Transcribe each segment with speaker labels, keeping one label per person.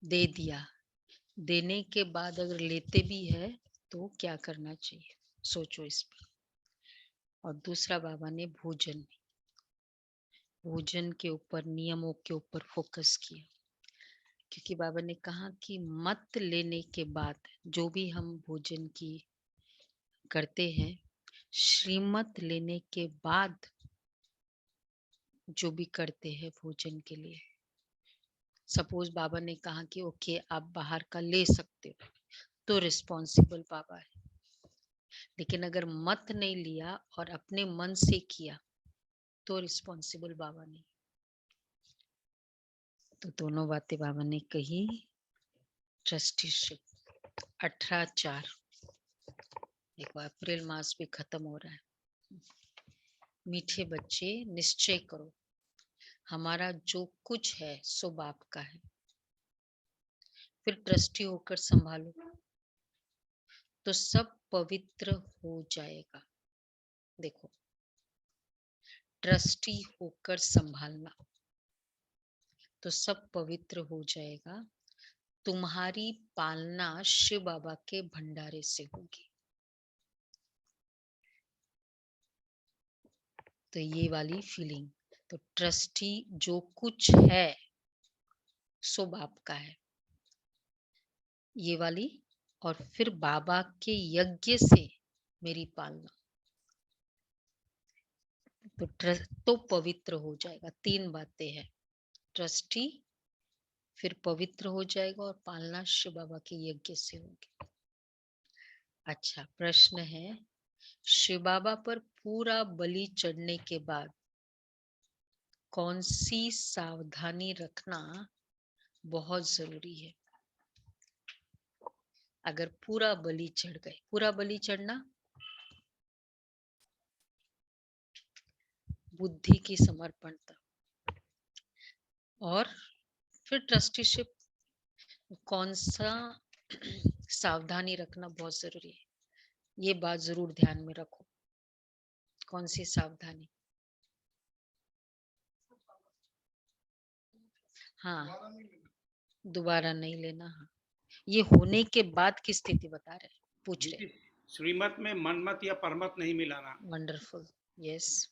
Speaker 1: दे दिया, देने के बाद अगर लेते भी है तो क्या करना चाहिए, सोचो इस पर। और दूसरा बाबा ने भोजन के ऊपर, नियमों के ऊपर फोकस किया, क्योंकि बाबा ने कहा कि मत लेने के बाद जो भी हम भोजन की करते हैं, श्रीमत लेने के बाद जो भी करते हैं भोजन के लिए, सपोज बाबा ने कहा कि ओके आप बाहर का ले सकते हो, तो रिस्पॉन्सिबल बाबा है। लेकिन अगर मत नहीं लिया और अपने मन से किया तो रिस्पॉन्सिबल बाबा नहीं। तो दोनों बातें बाबा ने कही। ट्रस्टीशिप 18/4, देखो अप्रैल मास भी खत्म हो रहा है। मीठे बच्चे निश्चय करो, हमारा जो कुछ है सो बाप का है, फिर ट्रस्टी होकर संभालो तो सब पवित्र हो जाएगा। देखो, ट्रस्टी होकर संभालना तो सब पवित्र हो जाएगा। तुम्हारी पालना शिव बाबा के भंडारे से होगी। तो ये वाली फीलिंग, तो ट्रस्टी जो कुछ है सो बाप का है, ये वाली। और फिर बाबा के यज्ञ से मेरी पालना, तो तो पवित्र हो जाएगा। 3 बातें हैं, ट्रस्टी, फिर पवित्र हो जाएगा और पालना शिव बाबा के यज्ञ से होगी। अच्छा, प्रश्न है, शिव बाबा पर पूरा बलि चढ़ने के बाद कौन सी सावधानी रखना बहुत जरूरी है? अगर पूरा बलि चढ़ गए, पूरा बलि चढ़ना बुद्धि की समर्पणता, और फिर ट्रस्टीशिप, कौन सा सावधानी रखना बहुत जरूरी है, ये बात जरूर ध्यान में रखो। कौन सी सावधानी? हाँ, दोबारा नहीं लेना। हाँ, ये होने के बाद की स्थिति बता रहे, पूछ रहे।
Speaker 2: श्रीमत में मनमत या परमत नहीं मिलाना।
Speaker 1: वंडरफुल, यस,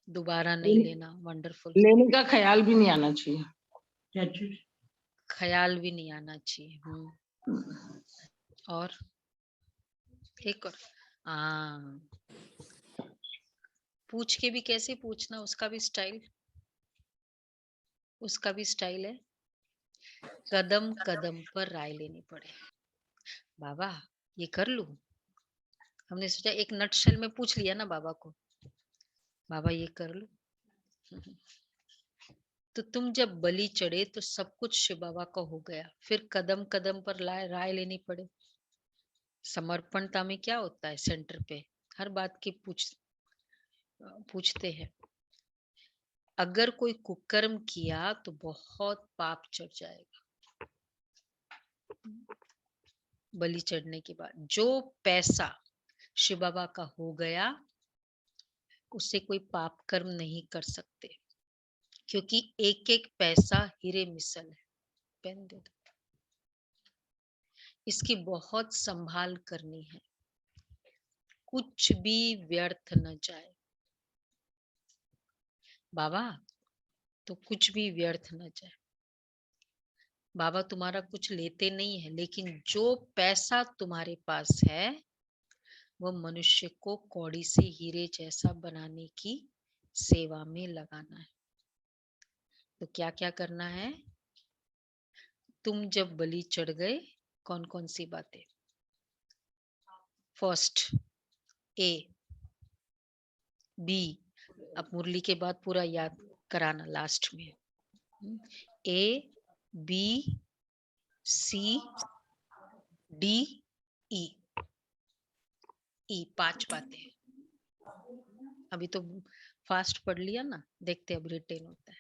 Speaker 1: दोबारा नहीं लेना। वंडरफुल,
Speaker 3: लेने का ख्याल भी नहीं आना चाहिए।
Speaker 1: ख्याल भी नहीं आना चाहिए। और एक और, पूछ के भी कैसे पूछना, उसका भी स्टाइल है। कदम कदम पर राय लेनी पड़े। बाबा ये कर लूं, हमने सोचा एक नटशेल में पूछ लिया ना बाबा को, बाबा ये कर लूं। तो तुम जब बलि चढ़े तो सब कुछ शिव बाबा का हो गया, फिर कदम कदम पर राय लेनी पड़े। समर्पणता में क्या होता है, सेंटर पे हर बात की पूछते हैं। अगर कोई कुकर्म किया तो बहुत पाप चढ़ जाएगा। बलि चढ़ने के बाद जो पैसा शिव बाबा का हो गया, उससे कोई पाप कर्म नहीं कर सकते, क्योंकि एक एक पैसा हीरे मिसल है। पेन दे दो। इसकी बहुत संभाल करनी है, कुछ भी व्यर्थ न जाए बाबा, तो कुछ भी व्यर्थ न जाए। बाबा तुम्हारा कुछ लेते नहीं है, लेकिन जो पैसा तुम्हारे पास है वह मनुष्य को कौड़ी से हीरे जैसा बनाने की सेवा में लगाना है। तो क्या क्या करना है? तुम जब बलि चढ़ गए, कौन कौन सी बातें? फर्स्ट ए बी, अब मुरली के बाद पूरा याद कराना लास्ट में। A B C D E, 5 बातें। अभी तो फास्ट पढ़ लिया ना, देखते अब रिटेन होता है।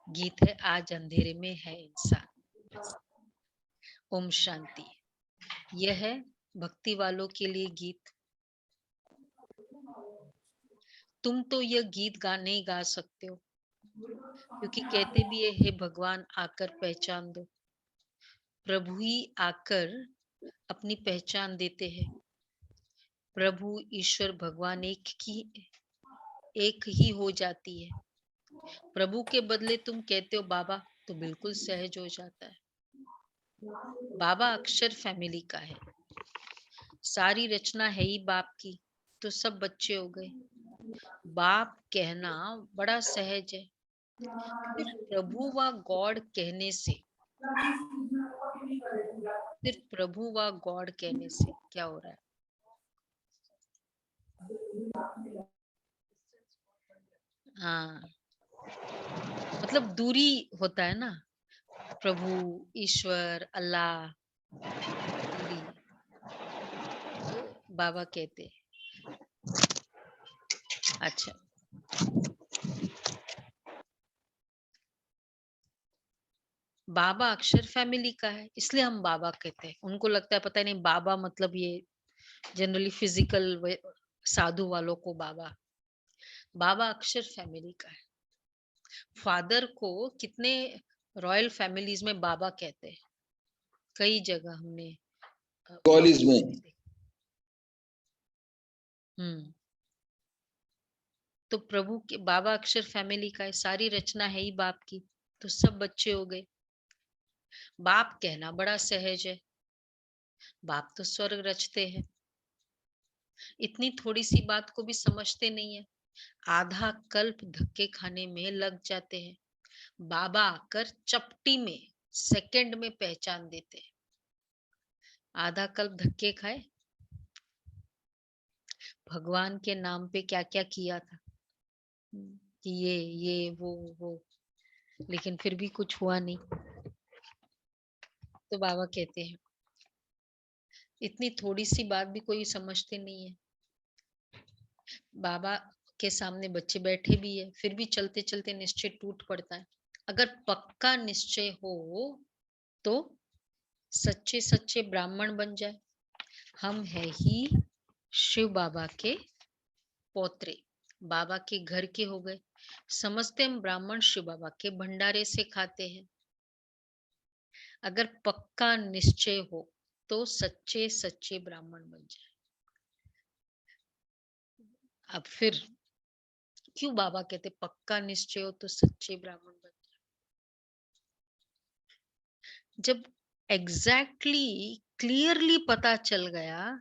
Speaker 1: गीत है, आज अंधेरे में है इंसान। ओम शांति। यह है भक्ति वालों के लिए गीत। तुम तो यह गीत नहीं गा सकते हो, क्योंकि कहते भी है, हे भगवान आकर पहचान दो। प्रभु ही आकर अपनी पहचान देते हैं। प्रभु ईश्वर भगवान एक ही हो जाती है। प्रभु के बदले तुम कहते हो बाबा, तो बिल्कुल सहज हो जाता है। बाबा अक्षर फैमिली का है। सारी रचना है ही बाप की, तो सब बच्चे हो गए। बाप कहना बड़ा सहज है। सिर्फ प्रभु व गॉड कहने से, सिर्फ प्रभु व गॉड कहने से क्या हो रहा है? हाँ, मतलब दूरी होता है ना, प्रभु, ईश्वर, अल्लाह, दूरी। तो बाबा कहते, अच्छा, बाबा अक्षर फैमिली का है, इसलिए हम बाबा कहते हैं। उनको लगता है पता नहीं बाबा मतलब ये जनरली फिजिकल साधु वालों को बाबा। बाबा अक्षर फैमिली का है। फादर को कितने रॉयल फैमिलीज में बाबा कहते हैं, कई जगह हमने
Speaker 4: कॉलेज में।
Speaker 1: तो प्रभु के बाबा अक्षर फैमिली का है। सारी रचना है ही बाप की, तो सब बच्चे हो गए। बाप कहना बड़ा सहज है। बाप तो स्वर्ग रचते हैं। इतनी थोड़ी सी बात को भी समझते नहीं है। आधा कल्प धक्के खाने में लग जाते हैं। बाबा आकर चपटी में, सेकंड में पहचान देते हैं। आधा कल्प धक्के खाए, भगवान के नाम पे क्या क्या किया था कि ये वो, लेकिन फिर भी कुछ हुआ नहीं। तो बाबा कहते हैं इतनी थोड़ी सी बात भी कोई समझते नहीं है। बाबा के सामने बच्चे बैठे भी है, फिर भी चलते चलते निश्चय टूट पड़ता है। अगर पक्का निश्चय हो तो सच्चे सच्चे ब्राह्मण बन जाए। हम है ही शिव बाबा के पोत्रे, बाबा के घर के हो गए। समझते हम ब्राह्मण शिव बाबा के भंडारे से खाते हैं। अगर पक्का निश्चय हो तो सच्चे सच्चे ब्राह्मण बन जाए। अब फिर क्यों बाबा कहते पक्का निश्चय हो तो सच्चे ब्राह्मण बन जाए? जब एग्जैक्टली क्लियरली पता चल गया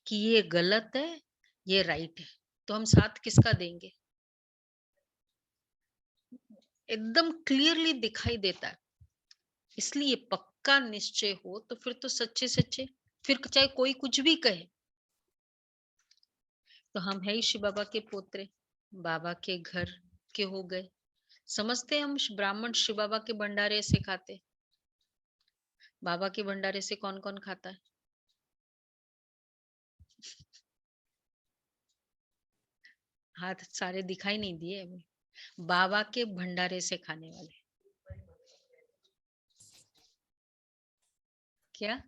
Speaker 1: कि ये गलत है, ये राइट है, तो हम साथ किसका देंगे? एकदम क्लियरली दिखाई देता है। इसलिए पक्का निश्चय हो तो फिर तो सच्चे सच्चे, फिर चाहे कोई कुछ भी कहे। तो हम है ही शिव बाबा के पोत्रे, बाबा के घर के हो गए। समझते हम ब्राह्मण शिव बाबा के भंडारे से खाते। बाबा के भंडारे से कौन कौन खाता है? हाथ सारे दिखाई नहीं दिए अभी। बाबा के भंडारे से खाने वाले क्या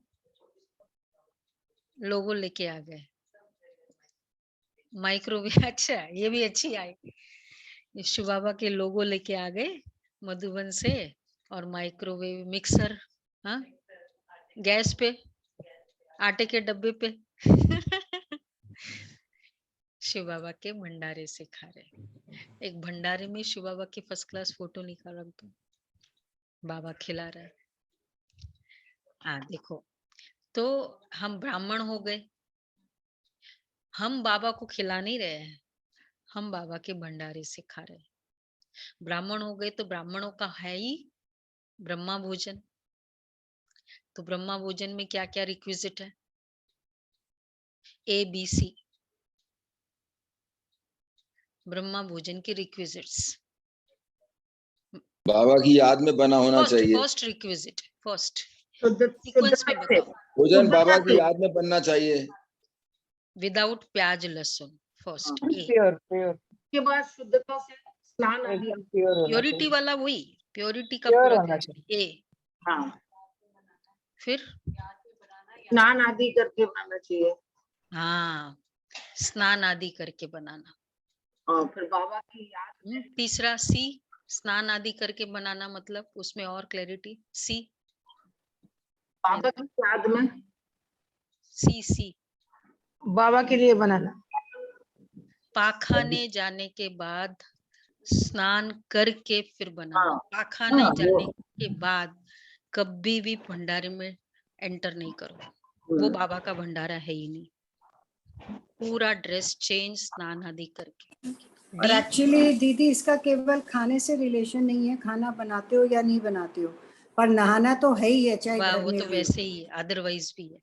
Speaker 1: लोगो लेके आ गए? माइक्रोवेव अच्छा, ये भी अच्छी आई। शिव बाबा के लोगो लेके आ गए मधुबन से, और माइक्रोवेव मिक्सर, हाँ, गैस पे, आटे के डब्बे पे शिव बाबा के भंडारे से खा रहे। एक भंडारे में शिव बाबा की फर्स्ट क्लास फोटो निकाल रख दो, बाबा खिला रहा है। हाँ देखो, तो हम ब्राह्मण हो गए। हम बाबा को खिला नहीं रहे हैं, हम बाबा के भंडारे से खा रहे हैं। ब्राह्मण हो गए तो ब्राह्मणों का है ही ब्रह्मा भोजन। तो ब्रह्मा भोजन में क्या क्या रिक्विजिट है? ABC ब्रह्मा भोजन के रिक्विजिट्स।
Speaker 4: बाबा की याद में बना होना चाहिए।
Speaker 1: फर्स्ट रिक्विजिट, फर्स्ट
Speaker 3: शुद्ध
Speaker 1: सीक्वेंस में
Speaker 3: शुद्धता से,
Speaker 1: बताओ।
Speaker 4: भोजन बाबा
Speaker 3: शुद्धता
Speaker 4: की
Speaker 3: से।
Speaker 4: याद में बनना चाहिए।
Speaker 1: विदाउट प्याज लहसुन, फर्स्ट ए।
Speaker 3: प्योर प्योर के बाद शुद्धता से स्नान आदि
Speaker 5: एकदम प्योर होना
Speaker 1: प्योरिटी
Speaker 5: चाहिए,
Speaker 1: वाला वही, प्योरिटी का
Speaker 5: प्योर
Speaker 1: पूरा
Speaker 5: होना
Speaker 1: ध्यान
Speaker 5: चाहिए।
Speaker 1: ए।
Speaker 3: हाँ
Speaker 1: फिर
Speaker 3: स्नान आदि करके बनाना चाहिए।
Speaker 1: हाँ, स्नान आदि करके बनाना।
Speaker 3: और फिर बाबा की याद में
Speaker 1: तीसरा सी, स्नान आदि करके बनाना मतलब उसमें और क्लैरिटी। सी
Speaker 3: बाबा की याद में
Speaker 1: सी सी
Speaker 3: बाबा के लिए बनाना।
Speaker 1: पाखाने जाने के बाद स्नान करके फिर बनाना।
Speaker 3: हाँ,
Speaker 1: पाखाने
Speaker 3: हाँ,
Speaker 1: जाने
Speaker 3: वो
Speaker 1: के बाद कभी भी भंडारे में एंटर नहीं करो, वो बाबा का भंडारा है ही नहीं। पूरा ड्रेस चेंज स्नान आदि करके।
Speaker 5: और
Speaker 1: डी
Speaker 5: एक्चुअली दीदी इसका केवल खाने से रिलेशन नहीं है, खाना बनाते हो या नहीं बनाते हो, पर नहाना तो है ही है, चाहे घर
Speaker 1: वो
Speaker 5: में
Speaker 1: तो
Speaker 5: भी
Speaker 1: वैसे ही है, अदरवाइज भी है।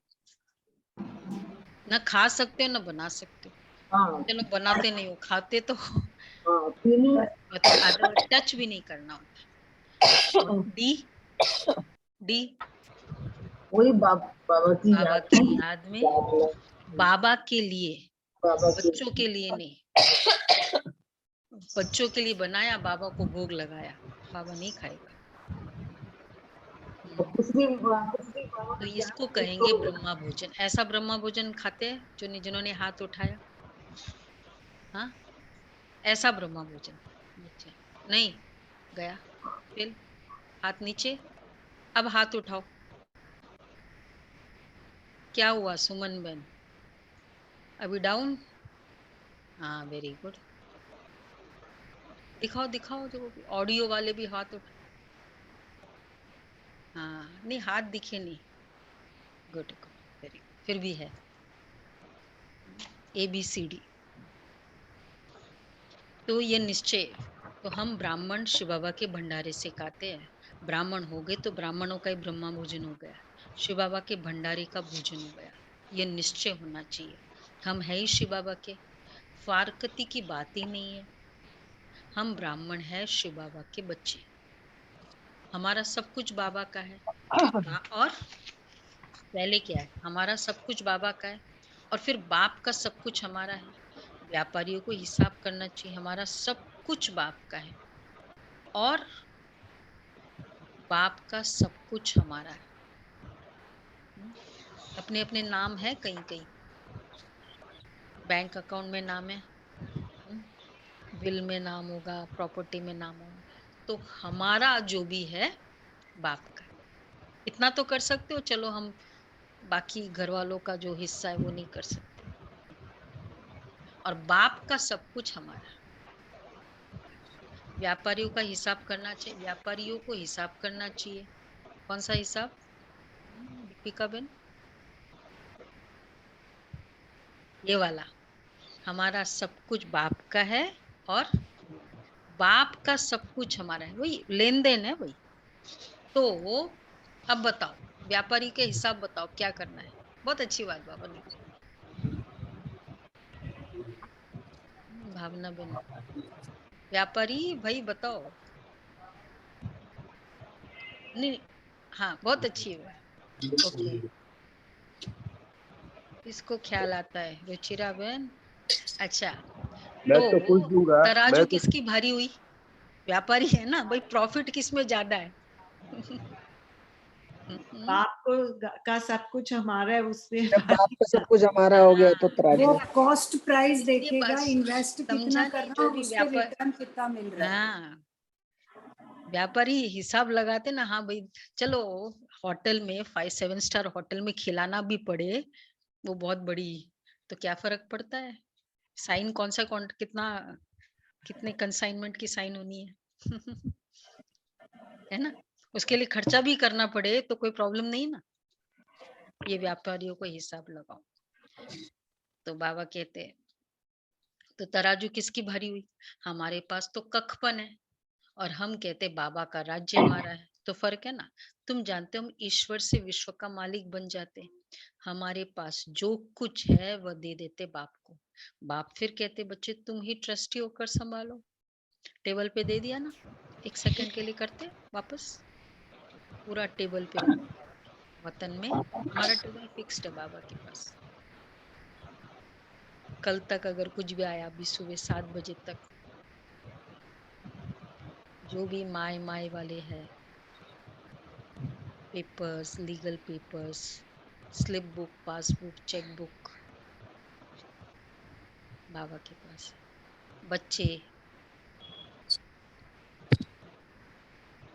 Speaker 1: ना खा सकते हो ना बना सकते हो।
Speaker 3: हाँ,
Speaker 1: चलो बनाते नहीं हो, खाते तो हो,
Speaker 3: हाँ, तीनों
Speaker 1: मतलब टच भी नहीं करना होता। और डी डी
Speaker 3: वही बाबा की
Speaker 1: बाबा
Speaker 3: याद
Speaker 1: की
Speaker 3: में,
Speaker 1: याद में,
Speaker 3: याद में
Speaker 1: बाबा के लिए,
Speaker 3: बाबा की
Speaker 1: बच्चों के लिए नहीं, बच्चों के लिए बनाया, बाबा को भोग लगाया, बाबा नहीं खाएगा।
Speaker 3: कुछ भी बाबा
Speaker 1: तो
Speaker 3: की
Speaker 1: इसको
Speaker 3: याद में
Speaker 1: कहेंगे
Speaker 3: तो
Speaker 1: ब्रह्मा भोजन। ऐसा ब्रह्मा भोजन खाते हैं जिन्होंने हाथ उठाया, हाँ ऐसा ब्रह्मा भोजन। नीचे नहीं गया, फिर हाथ नीचे, अब हाथ उठाओ। क्या हुआ सुमन बहन, अभी डाउन, हाँ वेरी गुड। दिखाओ दिखाओ, जो ऑडियो वाले भी हाथ उठा, हाँ नहीं हाथ दिखे नहीं, गुड गुड वेरी गुड, फिर भी है ABCD। तो ये निश्चय, तो हम ब्राह्मण शिव बाबा के भंडारे से खाते हैं। ब्राह्मण हो गए तो ब्राह्मणों का ही ब्रह्मा भोजन हो गया, शिव बाबा के भंडारे का भोजन हो गया। ये निश्चय होना चाहिए, हम है ही शिव बाबा के, फारकती की बात ही नहीं है। हम ब्राह्मण है शिव बाबा के बच्चे, हमारा सब कुछ बाबा का है। और पहले क्या है, हमारा सब कुछ बाबा का है, और फिर बाप का सब कुछ हमारा है। व्यापारियों को हिसाब करना चाहिए, हमारा सब कुछ बाप का है और बाप का सब कुछ हमारा है। अपने अपने नाम है, कहीं कहीं बैंक अकाउंट में नाम है, बिल में नाम होगा, प्रॉपर्टी में नाम होगा, तो हमारा जो भी है बाप का। इतना तो कर सकते हो, चलो हम बाकी घर वालों का जो हिस्सा है वो नहीं कर सकते, और बाप का सब कुछ हमारा। व्यापारियों का हिसाब करना चाहिए, व्यापारियों को हिसाब करना चाहिए। कौन सा हिसाब दीपिका बेन, ये वाला, हमारा सब कुछ बाप का है और बाप का सब कुछ हमारा है, वही लेन देन है वही। तो अब बताओ व्यापारी के हिसाब बताओ क्या करना है। बहुत अच्छी बात बाबा ने कही। भावना बेन, व्यापारी भाई बताओ। नहीं, हाँ बहुत अच्छी है, ओके। इसको ख्याल आता है रुचिरा बहन। अच्छा,
Speaker 6: मैं तो
Speaker 1: तो
Speaker 6: कुछ दूंगा।
Speaker 1: तराजू
Speaker 6: मैं तो
Speaker 1: किसकी भारी हुई, व्यापारी है ना भाई, प्रॉफिट किस में ज्यादा है।
Speaker 7: बाप को का सब कुछ हमारा है, उसमें
Speaker 8: जब बाप का सब कुछ हमारा हो गया तो
Speaker 5: वो
Speaker 8: तराजू।
Speaker 5: कॉस्ट प्राइस
Speaker 1: इसलिए
Speaker 5: देखेगा,
Speaker 1: बस
Speaker 5: इन्वेस्ट कितना
Speaker 1: समझा
Speaker 5: कर
Speaker 1: नहीं,
Speaker 5: रहा
Speaker 1: जो
Speaker 5: हूँ,
Speaker 1: भी
Speaker 5: उस पे
Speaker 1: व्यापार,
Speaker 5: रिटर्न कितना मिल रहा है।
Speaker 1: हाँ व्यापारी हिसाब लगाते ना, हाँ भाई चलो होटल में 5-7 स्टार होटल में खिलाना भी पड़े, वो बहुत बड़ी, तो क्या फर्क पड़ता है, साइन कौन सा कितना, कितने कंसाइनमेंट की साइन होनी है। है ना, उसके लिए खर्चा भी करना पड़े तो कोई प्रॉब्लम नहीं ना। ये व्यापारियों को हिसाब लगाओ। तो बाबा कहते हैं, तो तराजू किसकी भरी हुई, हमारे पास तो कखपन है, और हम कहते बाबा का राज्य हमारा है, तो फर्क है ना। तुम जानते हो हम ईश्वर से विश्व का मालिक बन जाते, हमारे पास जो कुछ है वह दे देते बाप को। बाप फिर कहते बच्चे तुम ही ट्रस्टी होकर संभालो, टेबल पे दे दिया ना, 1 सेकंड के लिए करते वापस, पूरा टेबल पे रख दिया। वतन में हमारा टेबल फिक्स्ड है बाबा के पास। कल तक अगर कुछ भी आया, अभी सुबह 7 बजे तक जो भी माय माय वाले हैं, papers, legal papers, slip book, passbook, cheque book, बाबा के पास है। बच्चे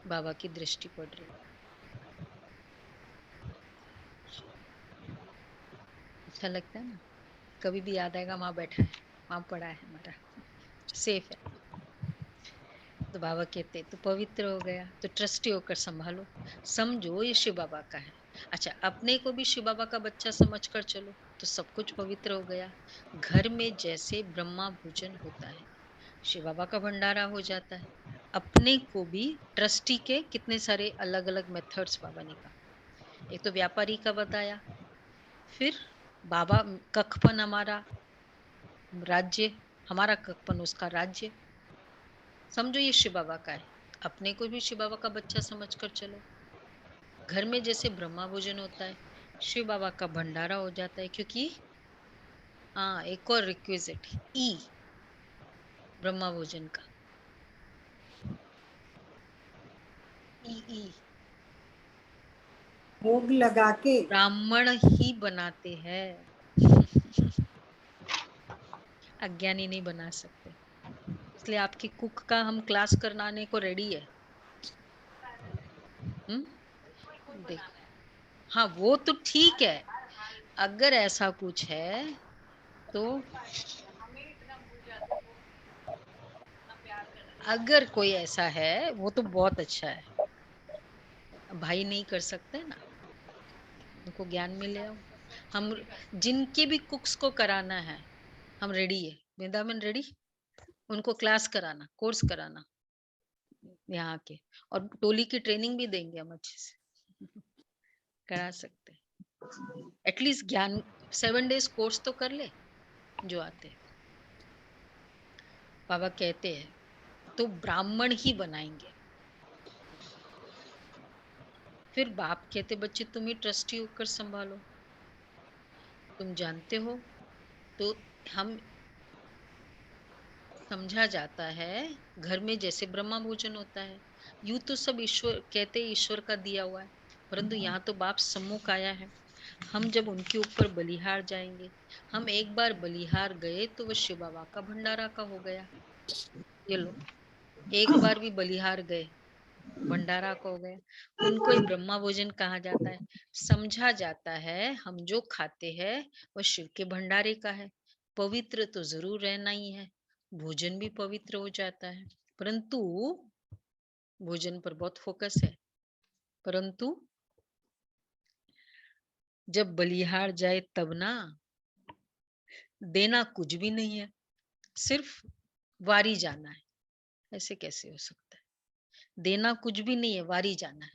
Speaker 1: बाबा की दृष्टि पड़ रही है। अच्छा लगता है ना, कभी भी याद आएगा वहां बैठा है, वहां पड़ा है, हमारा सेफ है। तो बाबा कहते तो पवित्र हो गया, तो ट्रस्टी होकर संभालो, समझो ये शिव बाबा का है। अच्छा, अपने को भी शिव बाबा का बच्चा समझकर चलो तो सब कुछ पवित्र हो गया। घर में जैसे ब्रह्मा भोजन होता है, शिव बाबा का भंडारा हो जाता है। अपने को भी ट्रस्टी के कितने सारे अलग अलग मेथड्स बाबा ने कहा। एक तो व्यापारी का बताया, फिर बाबा कखपन हमारा राज्य, हमारा कखपन उसका राज्य, समझो ये शिव बाबा का है। अपने को भी शिव बाबा का बच्चा समझकर चलो। घर में जैसे ब्रह्मा भोजन होता है, शिव बाबा का भंडारा हो जाता है। क्योंकि हाँ, एक और रिक्विजिट ई, ब्रह्मा भोजन का ई
Speaker 5: भोग लगा के
Speaker 1: ब्राह्मण ही बनाते हैं, अज्ञानी नहीं बना सकते। इसलिए आपकी कुक का हम क्लास कराने को रेडी है। देखो, हाँ वो तो ठीक है, अगर ऐसा कुछ है तो अगर कोई ऐसा है वो तो बहुत अच्छा है। भाई नहीं कर सकते ना, उनको ज्ञान मिले। हम जिनके भी कुक्स को कराना है, हम रेडी है, वृंदावन रेडी, उनको क्लास कराना, कोर्स कराना यहाँ के, और टोली की ट्रेनिंग भी देंगे हम अच्छे से, करा सकते हैं। एटलीस्ट ज्ञान 7 days कोर्स तो कर ले जो आते हैं। बाबा कहते हैं तो ब्राह्मण ही बनाएंगे। फिर बाप कहते बच्चे तुम ही ट्रस्टी होकर संभालो, तुम जानते हो। तो हम समझा जाता है घर में जैसे ब्रह्मा भोजन होता है, यूं तो सब ईश्वर कहते ईश्वर का दिया हुआ है, परंतु यहाँ तो बाप सम्मुख आया है। हम जब उनके ऊपर बलिहार जाएंगे, हम एक बार बलिहार गए तो वो शिव बाबा का भंडारा का हो गया। ये लो, एक बार भी बलिहार गए, भंडारा का हो गया। उनको ही ब्रह्मा भोजन कहा जाता है। समझा जाता है हम जो खाते हैं वो शिव के भंडारे का है। पवित्र तो जरूर रहना ही है, भोजन भी पवित्र हो जाता है, परंतु भोजन पर बहुत फोकस है। परंतु जब बलिहार जाए तब ना, देना कुछ भी नहीं है, सिर्फ वारी जाना है। ऐसे कैसे हो सकता है? देना कुछ भी नहीं है, वारी जाना है,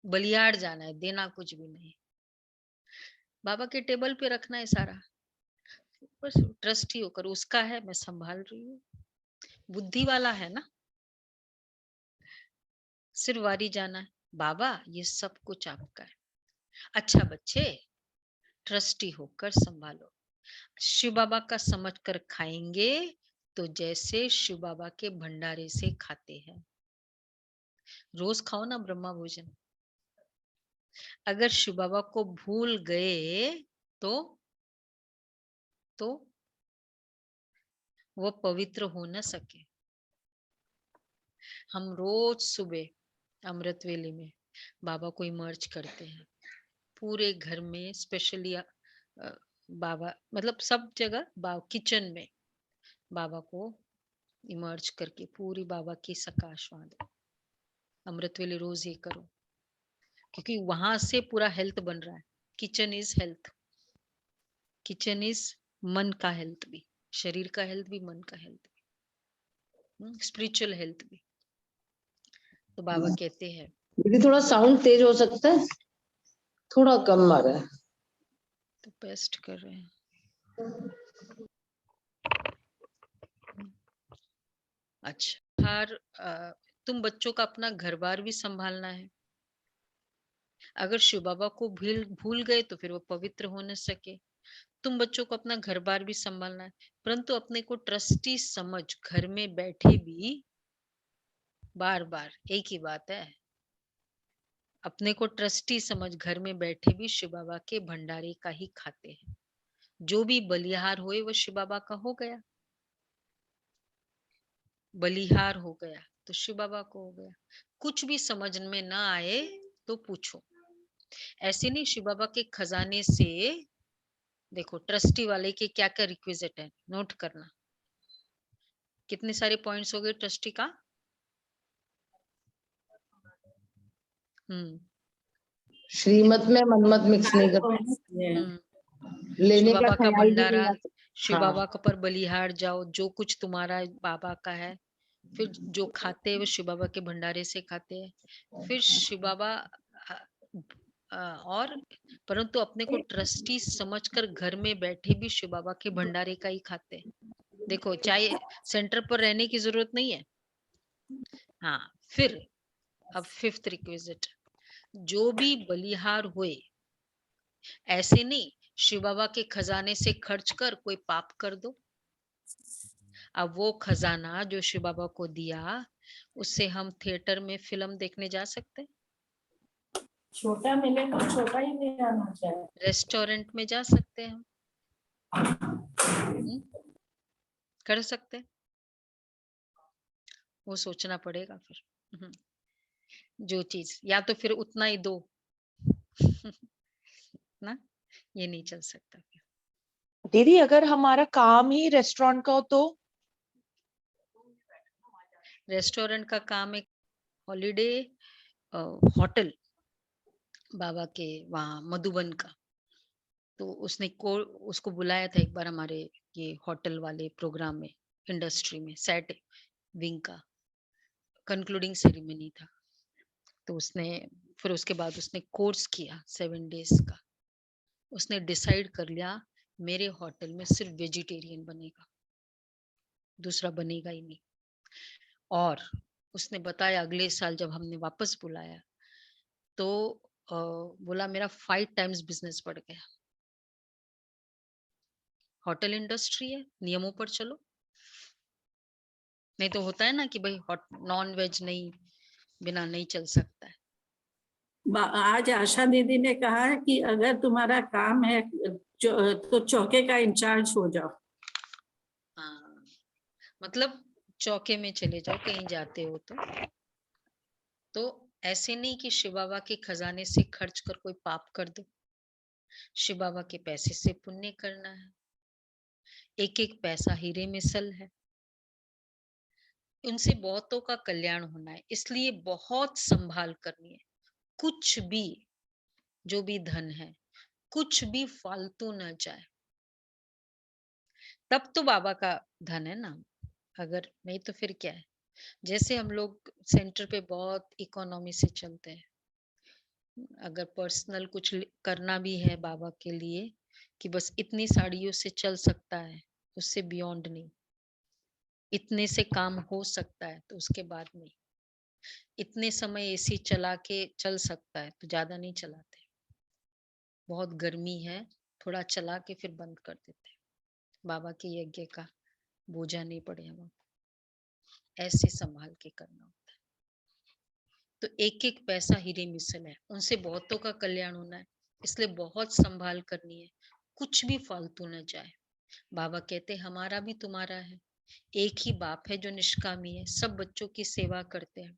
Speaker 1: बलिहार जाना है, देना कुछ भी नहीं। बाबा के टेबल पे रखना है सारा, बस ट्रस्टी होकर उसका है, मैं संभाल रही हूँ। बुद्धि वाला है ना, सिर्फ वारी जाना है। बाबा ये सब कुछ आपका है। अच्छा बच्चे, ट्रस्टी होकर संभालो। शिव बाबा का समझ कर खाएंगे तो जैसे शिव बाबा के भंडारे से खाते हैं। रोज खाओ ना ब्रह्मा भोजन। अगर शिव बाबा को भूल गए तो वो पवित्र हो न सके। हम रोज सुबह अमृत वेले में बाबा को इमर्ज करते हैं, पूरे घर में, स्पेशली बाबा मतलब सब जगह किचन में बाबा को इमर्ज करके पूरी बाबा की सकाशवाद, अमृत वेले रोज ये करो, क्योंकि वहां से पूरा हेल्थ बन रहा है। Kitchen is health, kitchen is मन का हेल्थ भी, शरीर का हेल्थ भी, मन का हेल्थ भी, स्पिरिचुअल हेल्थ भी। तो बाबा कहते हैं,
Speaker 3: दीदी थोड़ा साउंड तेज हो सकता है, थोड़ा कम आ रहा है।
Speaker 1: तो बेस्ट कर रहे हैं। अच्छा, हर तुम बच्चों का अपना घर बार भी संभालना है। अगर शिव बाबा को भूल गए तो फिर वो पवित्र हो न सके। तुम बच्चों को अपना घर बार भी संभालना है, परंतु अपने को ट्रस्टी समझ घर में बैठे भी, बार बार एक ही बात है, अपने को ट्रस्टी समझ घर में बैठे भी शिव बाबा के भंडारे का ही खाते हैं। जो भी बलिहार होए वो शिव बाबा का हो गया, बलिहार हो गया तो शिव बाबा को हो गया। कुछ भी समझ में ना आए तो पूछो। ऐसे नहीं, शिव बाबा के खजाने से देखो ट्रस्टी वाले के क्या क्या रिक्विजिट है, नोट करना। कितने सारे पॉइंट्स हो गए ट्रस्टी का?
Speaker 3: श्रीमत में मनमत मिक्स नहीं करते, लेने
Speaker 1: शिव
Speaker 3: का
Speaker 1: बाबा का
Speaker 3: ख्याल भी नहीं
Speaker 1: भंडारा,
Speaker 3: आता।
Speaker 1: शिव
Speaker 3: हाँ।
Speaker 1: बाबा के पर बलिहार जाओ, जो कुछ तुम्हारा बाबा का है, फिर जो खाते हैं वो शिव बाबा के भंडारे से खाते हैं। फिर शिव बाबा और परंतु अपने को ट्रस्टी समझकर घर में बैठे भी शिव बाबा के भंडारे का ही खाते हैं। देखो, चाहे सेंटर पर रहने की जरूरत नहीं है। हाँ, फिर अब 5th रिक्विजिट, जो भी बलिहार हुए, ऐसे नहीं शिव बाबा के खजाने से खर्च कर कोई पाप कर दो। अब वो खजाना जो शिव बाबा को दिया, उससे हम थिएटर में फिल्म देखने जा सकते,
Speaker 3: छोटा मिले तो छोटा ही ले आना चाहिए।
Speaker 1: रेस्टोरेंट में जा सकते हैं हम, कर सकते, वो सोचना पड़ेगा फिर। जो चीज, या तो फिर उतना ही दो ना, ये नहीं चल सकता फिर।
Speaker 7: दीदी अगर हमारा काम ही रेस्टोरेंट का हो तो?
Speaker 1: रेस्टोरेंट का काम एक हॉलीडे होटल बाबा के वहाँ मधुबन का, तो उसको बुलाया था एक बार हमारे ये होटल वाले प्रोग्राम में, इंडस्ट्री में, सेट विंग का कंक्लूडिंग सेरेमनी था। तो उसने फिर उसके बाद उसने कोर्स किया 7 डेज का। उसने डिसाइड कर लिया मेरे होटल में सिर्फ वेजिटेरियन बनेगा, दूसरा बनेगा ही नहीं। और उसने बताया अगले साल जब हमने वापस बुलाया तो बोला मेरा 5 टाइम्स बिजनेस बढ़ गया। होटल इंडस्ट्री है, नियमों पर चलो, नहीं तो होता है ना कि भाई नॉन वेज नहीं, बिना नहीं चल सकता है।
Speaker 6: आज आशा दीदी ने कहा है कि अगर तुम्हारा काम है तो चौके का इंचार्ज हो जाओ।
Speaker 1: हाँ, मतलब चौके में चले जाओ कहीं जाते हो तो ऐसे नहीं कि शिव बाबा के खजाने से खर्च कर कोई पाप कर दो। शिव बाबा के पैसे से पुण्य करना है, एक एक पैसा हीरे मिसल है, उनसे बहुतों का कल्याण होना है, इसलिए बहुत संभाल करनी है। कुछ भी, जो भी धन है, कुछ भी फालतू न जाए, तब तो बाबा का धन है ना। अगर नहीं तो फिर क्या है। जैसे हम लोग सेंटर पे बहुत इकोनॉमी से चलते हैं, अगर पर्सनल कुछ करना भी है बाबा के लिए कि बस इतनी साड़ियों से चल सकता है, उससे बियॉन्ड नहीं, इतने से काम हो सकता है तो उसके बाद नहीं, इतने समय एसी चला के चल सकता है तो ज्यादा नहीं चलाते, बहुत गर्मी है थोड़ा चला के फिर बंद कर देते, बाबा के यज्ञ का बोझा नहीं पड़े हमको, ऐसे संभाल के करना होता है। तो एक एक पैसा हीरे मिसल है, उनसे बहुतों का कल्याण होना है, इसलिए बहुत संभाल करनी है, कुछ भी फालतू न जाए। बाबा कहते हमारा भी तुम्हारा है, एक ही बाप है जो निष्कामी है, सब बच्चों की सेवा करते हैं।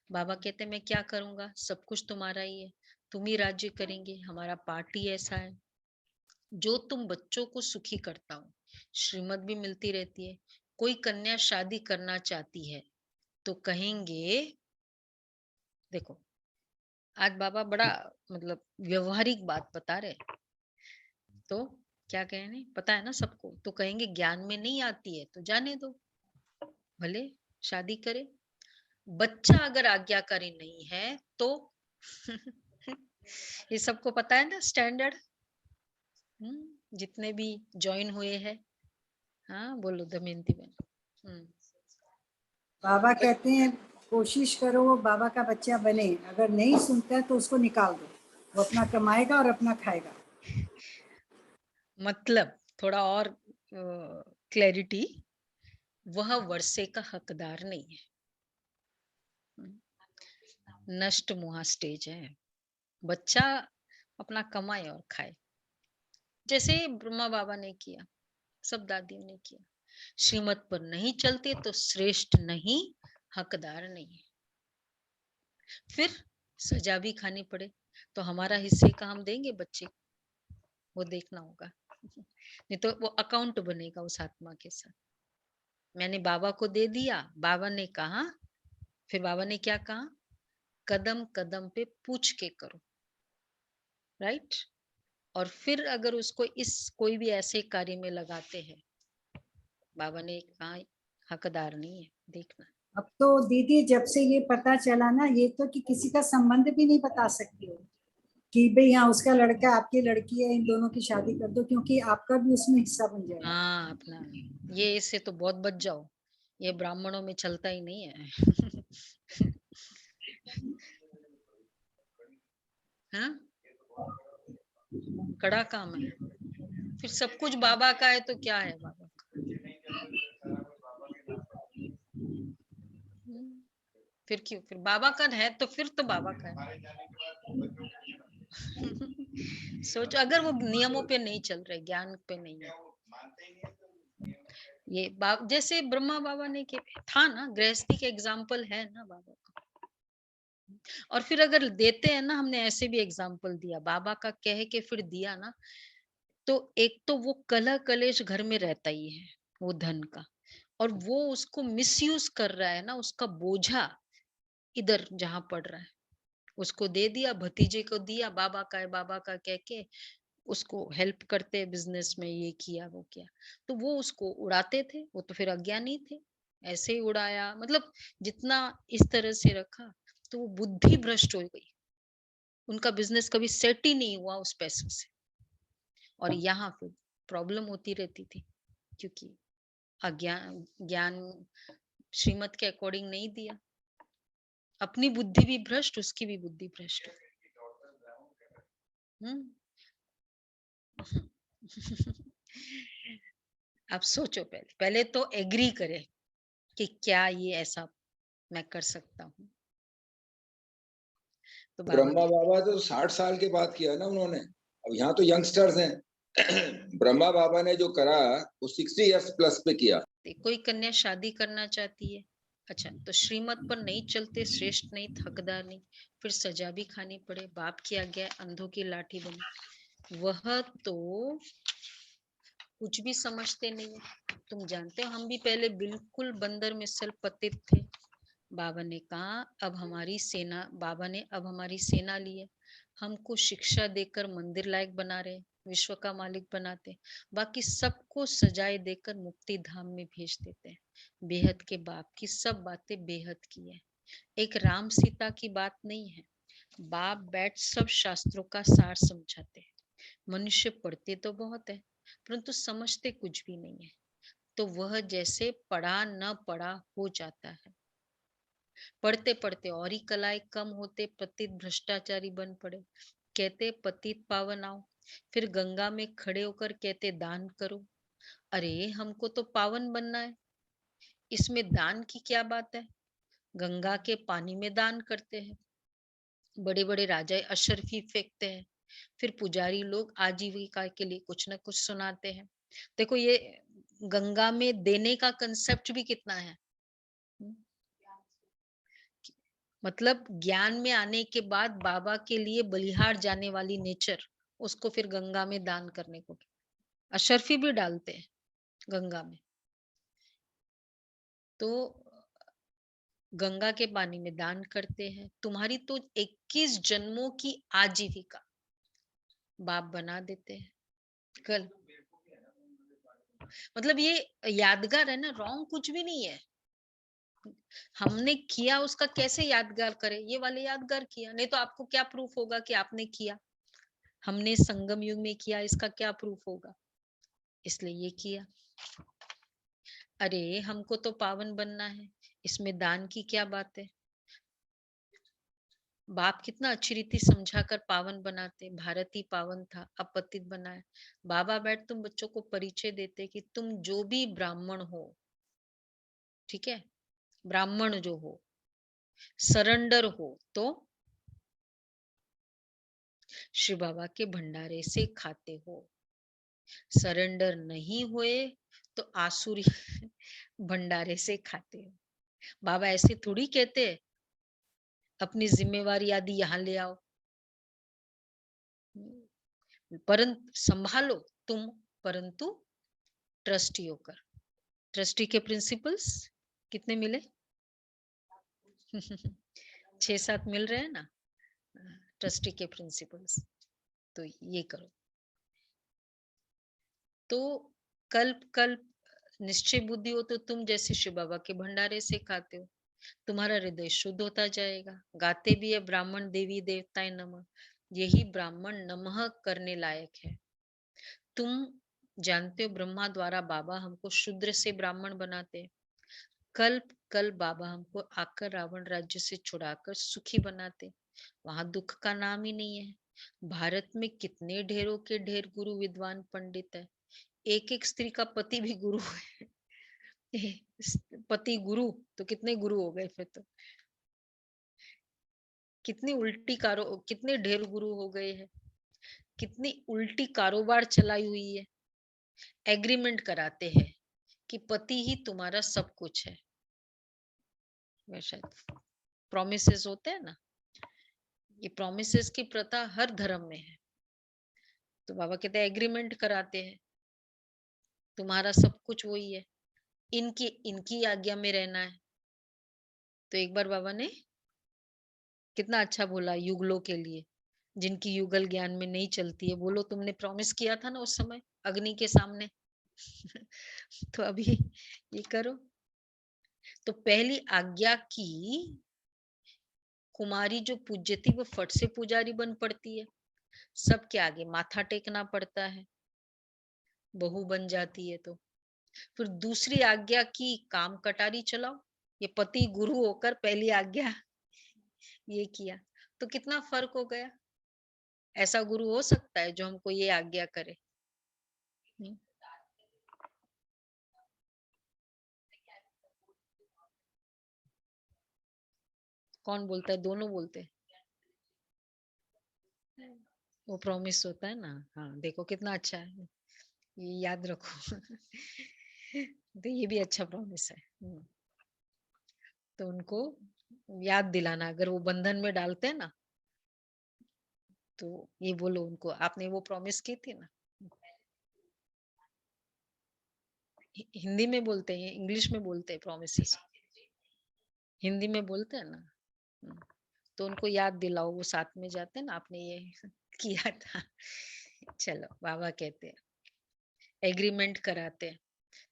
Speaker 1: बाबा कहते मैं क्या करूंगा, सब कुछ तुम्हारा ही है, तुम ही राज्य करेंगे, हमारा पार्ट ही ऐसा है जो तुम बच्चों को सुखी करता हूँ। श्रीमत भी मिलती रहती है, कोई कन्या शादी करना चाहती है तो कहेंगे, देखो आज बाबा बड़ा मतलब व्यवहारिक बात बता रहे, तो क्या कहने पता है ना सबको, तो कहेंगे ज्ञान में नहीं आती है तो जाने दो, भले शादी करे। बच्चा अगर आज्ञाकारी नहीं है तो ये सबको पता है ना स्टैंडर्ड, जितने भी ज्वाइन हुए हैं। हाँ बोलो दमयंती बहन।
Speaker 5: बाबा कहते हैं कोशिश करो वो बाबा का बच्चा बने, अगर नहीं सुनता है तो उसको निकाल दो, वो अपना कमाएगा और अपना खाएगा।
Speaker 1: मतलब थोड़ा और क्लैरिटी, वह वर्षे का हकदार नहीं है, नष्ट मुहा स्टेज है, बच्चा अपना कमाए और खाए, जैसे ब्रह्मा बाबा ने किया, सब दादियों ने किया। श्रीमत पर नहीं चलते तो श्रेष्ठ नहीं, हकदार नहीं है। फिर सजा भी खानी पड़े तो हमारा हिस्से का हम देंगे बच्चे को, वो देखना होगा। नहीं तो वो अकाउंट बनेगा उस आत्मा के साथ। मैंने बाबा को दे दिया, बाबा ने कहा, फिर बाबा ने क्या कहा, कदम कदम पे पूछ के करो, राइट। और फिर अगर उसको इस कोई भी ऐसे कार्य में लगाते हैं, बाबा ने कहा हकदार नहीं है, देखना।
Speaker 5: अब तो दीदी जब से ये पता चला ना, ये तो कि किसी का संबंध भी नहीं बता सकती हो कि भाई हाँ उसका लड़का आपकी लड़की है, इन दोनों की शादी कर दो, क्योंकि आपका भी उसमें हिस्सा बन जाएगा।
Speaker 1: हाँ अपना, ये इससे तो बहुत बच जाओ, ये ब्राह्मणों में चलता ही नहीं है। हाँ कड़ा काम है। फिर सब कुछ बाबा का है तो क्या है बाबा का। फिर क्यों, फिर बाबा का है तो फिर तो बाबा का है। सोचो अगर वो नियमों पे नहीं चल रहे, ज्ञान पे नहीं है, ये जैसे ब्रह्मा बाबा ने के था ना, गृहस्थी के एग्जाम्पल है ना बाबा का। और फिर अगर देते हैं ना, हमने ऐसे भी एग्जाम्पल दिया, बाबा का कह के फिर दिया ना, तो एक तो वो कलह कलेश घर में रहता ही है वो धन का, और वो उसको मिसयूज कर रहा है ना, उसका बोझा इधर जहां पड़ रहा है, उसको दे दिया, भतीजे को दिया, बाबा का है बाबा का कह के उसको हेल्प करते बिजनेस में, ये किया वो किया, तो वो उसको उड़ाते थे। वो तो फिर अज्ञानी थे, ऐसे ही उड़ाया, मतलब जितना इस तरह से रखा, तो वो बुद्धि भ्रष्ट हो गई, उनका बिजनेस कभी सेट ही नहीं हुआ उस पैसों से। और यहाँ फिर प्रॉब्लम होती रहती थी, क्योंकि अज्ञान, ज्ञान श्रीमत के अकॉर्डिंग नहीं दिया, अपनी बुद्धि भी भ्रष्ट, उसकी भी बुद्धि भ्रष्ट। अब सोचो, पहले पहले तो एग्री करे कि क्या ये ऐसा मैं कर सकता हूँ। तो
Speaker 4: ब्रह्मा बाबा तो 60 साल के बाद किया ना उन्होंने, अब यहाँ तो यंगस्टर्स हैं। ब्रह्मा बाबा ने जो करा वो 60 इयर्स प्लस पे किया।
Speaker 1: कोई कन्या शादी करना चाहती है, अच्छा तो श्रीमत पर नहीं चलते, श्रेष्ठ नहीं, हकदार नहीं, फिर सजा भी खानी पड़े, बाप की आज्ञा अंधों की लाठी बने, वह तो कुछ भी समझते नहीं है। तुम जानते हो हम भी पहले बिल्कुल बंदर मिसल पतित थे। बाबा ने कहा अब हमारी सेना, बाबा ने अब हमारी सेना ली है, हमको शिक्षा देकर मंदिर लायक बना रहे, विश्व का मालिक बनाते, बाकी सबको सजाए देकर मुक्ति धाम में भेज देते हैं। बेहद के बाप की सब बातें बेहद की है, एक राम सीता की बात नहीं है। बाप बैठ सब शास्त्रों का सार समझाते हैं। मनुष्य पढ़ते तो बहुत है परंतु समझते कुछ भी नहीं है, तो वह जैसे पढ़ा न पढ़ा हो जाता है। पढ़ते पढ़ते और ही कलाएं कम होते, पतित भ्रष्टाचारी बन पड़े। कहते पतित पावन आओ, फिर गंगा में खड़े होकर कहते दान करो। अरे हमको तो पावन बनना है, इसमें दान की क्या बात है। गंगा के पानी में दान करते हैं, बड़े बड़े राजा अशर्फी फेंकते हैं, फिर पुजारी लोग आजीविका के लिए कुछ न कुछ सुनाते हैं। देखो ये गंगा में देने का कंसेप्ट भी कितना है, मतलब ज्ञान में आने के बाद बाबा के लिए बलिहार जाने वाली नेचर, उसको फिर गंगा में दान करने को अशर्फी भी डालते हैं गंगा में। तो गंगा के पानी में दान करते हैं, तुम्हारी तो 21 जन्मों की आजीविका बाप बना देते हैं कल। मतलब ये यादगार है ना, रॉन्ग कुछ भी नहीं है। हमने किया उसका कैसे यादगार करे, ये वाले यादगार किया, नहीं तो आपको क्या प्रूफ होगा कि आपने किया। हमने संगम युग में किया, इसका क्या प्रूफ होगा, इसलिए ये किया। अरे हमको तो पावन बनना है, इसमें दान की क्या बात है। बाप कितना अच्छी रीति समझाकर पावन बनाते, भारत ही पावन था अब पतित बनाया। बाबा बैठ तुम बच्चों को परिचय देते कि तुम जो भी ब्राह्मण हो, ठीक है, ब्राह्मण जो हो, सरेंडर हो तो श्री बाबा के भंडारे से खाते हो, सरेंडर नहीं हुए तो आसुरी भंडारे से खाते हो। बाबा ऐसे थोड़ी कहते हैं, अपनी जिम्मेवारी आदि यहाँ ले आओ, परंतु संभालो तुम, परंतु ट्रस्टी होकर। ट्रस्टी के प्रिंसिपल्स कितने मिले? 6-7 मिल रहे हैं ना ट्रस्टी के प्रिंसिपल्स। तो ये करो, तो कल्प कल्प निश्चय बुद्धि हो तो तुम जैसे शिव बाबा के भंडारे से खाते हो, तुम्हारा हृदय शुद्ध होता जाएगा। गाते भी है ब्राह्मण देवी देवताएं नमः, यही ब्राह्मण नमः करने लायक है। तुम जानते हो ब्रह्मा द्वारा बाबा हमको शूद्र से ब्राह्मण बनाते, कल्प कल्प बाबा हमको आकर रावण राज्य से छुड़ाकर सुखी बनाते, वहां दुख का नाम ही नहीं है। भारत में कितने ढेरों के ढेर गुरु विद्वान पंडित है, एक एक स्त्री का पति भी गुरु है। पति गुरु तो कितने गुरु हो गए फिर तो, कितनी उल्टी कितने ढेर गुरु हो गए हैं, कितनी उल्टी कारोबार चलाई हुई है। एग्रीमेंट कराते हैं कि पति ही तुम्हारा सब कुछ है, वैसा प्रोमिसेस होते हैं ना, ये प्रोमिसेस की प्रथा हर धर्म में है। तो बाबा कहते हैं एग्रीमेंट कराते हैं, तुम्हारा सब कुछ वही है, इनकी आज्ञा में रहना है। तो एक बार बाबा ने कितना अच्छा बोला युगलों के लिए, जिनकी युगल ज्ञान में नहीं चलती है, बोलो तुमने प्रॉमिस किया था ना उस समय अग्नि के सामने तो अभी ये करो। तो पहली आज्ञा की कुमारी जो पूज्य थी वो फट से पुजारी बन पड़ती है, सबके आगे माथा टेकना पड़ता है, बहू बन जाती है। तो फिर दूसरी आज्ञा की काम कटारी चलाओ, ये पति गुरु होकर पहली आज्ञा ये किया, तो कितना फर्क हो गया। ऐसा गुरु हो सकता है जो हमको ये आज्ञा करे? कौन बोलता है? दोनों बोलते हैं, वो प्रॉमिस होता है ना। हाँ देखो कितना अच्छा है, ये याद रखो तो ये भी अच्छा प्रॉमिस है। तो उनको याद दिलाना, अगर वो बंधन में डालते हैं ना तो ये बोलो उनको, आपने वो प्रॉमिस की थी ना। हिंदी में बोलते हैं, इंग्लिश में बोलते हैं प्रॉमिसेस, हिंदी में बोलते हैं ना। तो उनको याद दिलाओ, वो साथ में जाते हैं ना, आपने ये किया था। चलो बाबा कहते हैं एग्रीमेंट कराते हैं,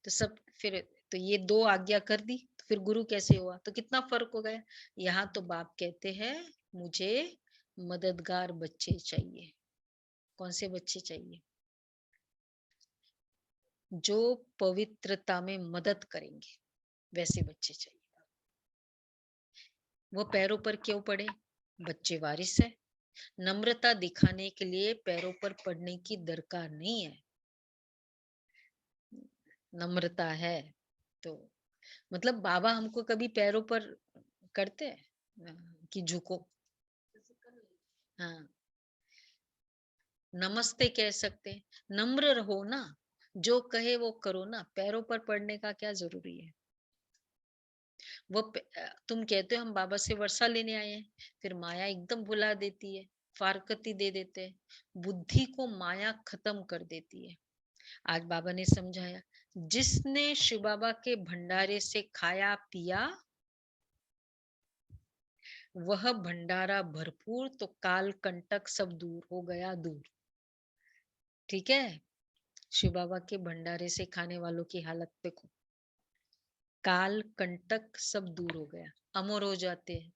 Speaker 1: तो सब फिर तो ये 2 आज्ञा कर दी, तो फिर गुरु कैसे हुआ? तो कितना फर्क हो गया। यहाँ तो बाप कहते हैं मुझे मददगार बच्चे चाहिए। कौन से बच्चे चाहिए? जो पवित्रता में मदद करेंगे, वैसे बच्चे चाहिए। वो पैरों पर क्यों पड़े? बच्चे वारिस है, नम्रता दिखाने के लिए पैरों पर पड़ने की दरकार नहीं है। नम्रता है तो मतलब बाबा हमको कभी पैरों पर करते हैं कि झुको? हाँ, नमस्ते कह सकते, नम्र रहो ना, जो कहे वो करो ना, पैरों पर पड़ने का क्या जरूरी है? वो तुम कहते हो हम बाबा से वर्षा लेने आए हैं, फिर माया एकदम भुला देती है, फारकती दे देते हैं, बुद्धि को माया खत्म कर देती है। आज बाबा ने समझाया, जिसने शिव बाबा के भंडारे से खाया पिया वह भंडारा भरपूर, तो काल कंटक सब दूर हो गया दूर। ठीक है, शिव बाबा के भंडारे से खाने वालों की हालत देखो, काल कंटक सब दूर हो गया, अमर हो जाते हैं।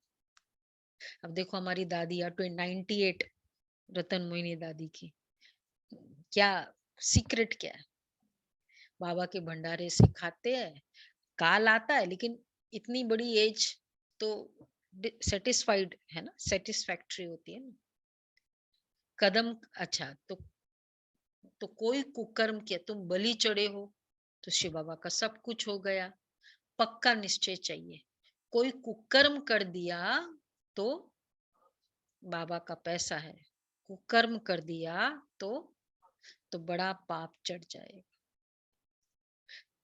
Speaker 1: अब देखो हमारी दादी 98 रतन मोहिनी दादी की क्या सीक्रेट क्या है? बाबा के भंडारे से खाते हैं, काल आता है लेकिन इतनी बड़ी एज तो सेटिस्फाइड है ना, सेटिस्फैक्ट्री होती है ना। कदम अच्छा तो कोई कुकर्म किया, तुम बलि चढ़े हो तो शिव बाबा का सब कुछ हो गया, पक्का निश्चय चाहिए। कोई कुकर्म कर दिया तो बाबा का पैसा है, कुकर्म कर दिया तो बड़ा पाप चढ़ जाएगा।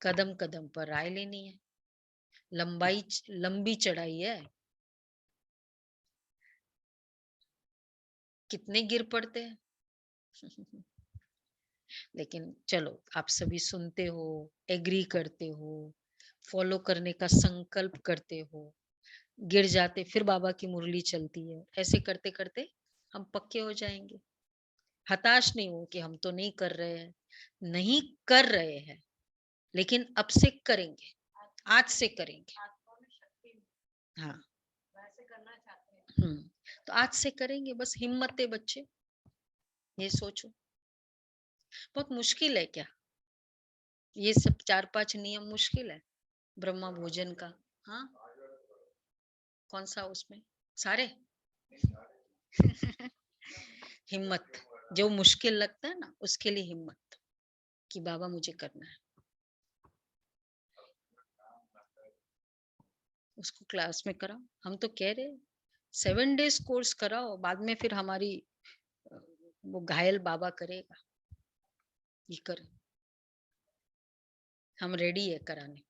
Speaker 1: कदम कदम पर राय लेनी है, लंबी चढ़ाई है, कितने गिर पड़ते हैं। लेकिन चलो, आप सभी सुनते हो, एग्री करते हो, फॉलो करने का संकल्प करते हो, गिर जाते फिर बाबा की मुरली चलती है, ऐसे करते करते हम पक्के हो जाएंगे। हताश नहीं हो कि हम तो नहीं कर रहे हैं, नहीं कर रहे हैं, लेकिन अब से करेंगे, आज से करेंगे। हाँ, तो आज से करेंगे, बस हिम्मत है बच्चे, ये सोचो। बहुत मुश्किल है क्या ये सब 4-5 नियम? मुश्किल है ब्रह्मा भोजन का? हाँ, कौन सा उसमें सारे? हिम्मत, जो मुश्किल लगता है ना उसके लिए हिम्मत, कि बाबा मुझे करना है। उसको क्लास में कराओ। हम तो कह रहे 7 डेज कोर्स कराओ, बाद में फिर हमारी वो घायल बाबा करेगा, ये कर, हम रेडी है कराने।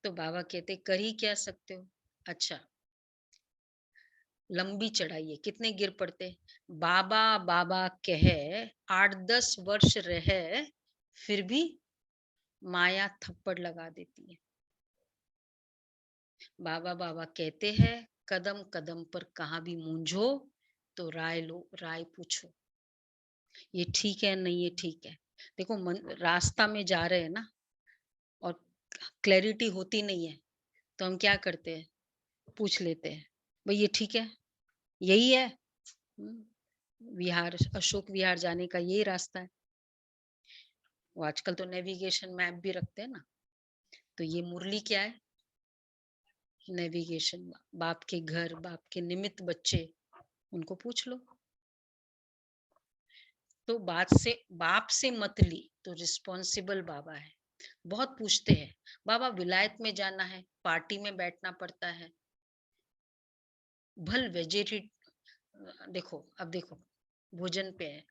Speaker 1: तो बाबा कहते कर ही क्या सकते हो। अच्छा, लंबी चढ़ाई है, कितने गिर पड़ते। बाबा बाबा कहे 8-10 वर्ष रहे, फिर भी माया थप्पड़ लगा देती है। बाबा बाबा कहते हैं कदम कदम पर कहाँ भी मूंझो तो राय लो, राय पूछो, ये ठीक है नहीं, ये ठीक है। देखो रास्ता में जा रहे हैं ना, और क्लैरिटी होती नहीं है, तो हम क्या करते हैं, पूछ लेते हैं, भाई ये ठीक है, यही है विहार, अशोक विहार जाने का यही रास्ता है। वो आजकल तो नेविगेशन मैप भी रखते हैं ना, तो ये मुरली क्या है, नेविगेशन। बाप के घर, बाप के निमित्त बच्चे, उनको पूछ लो। तो बाप से मत ली, तो रिस्पॉन्सिबल बाबा है। बहुत पूछते हैं बाबा विलायत में जाना है, पार्टी में बैठना पड़ता है, भल वेजिटेरियन, देखो अब देखो भोजन पे है,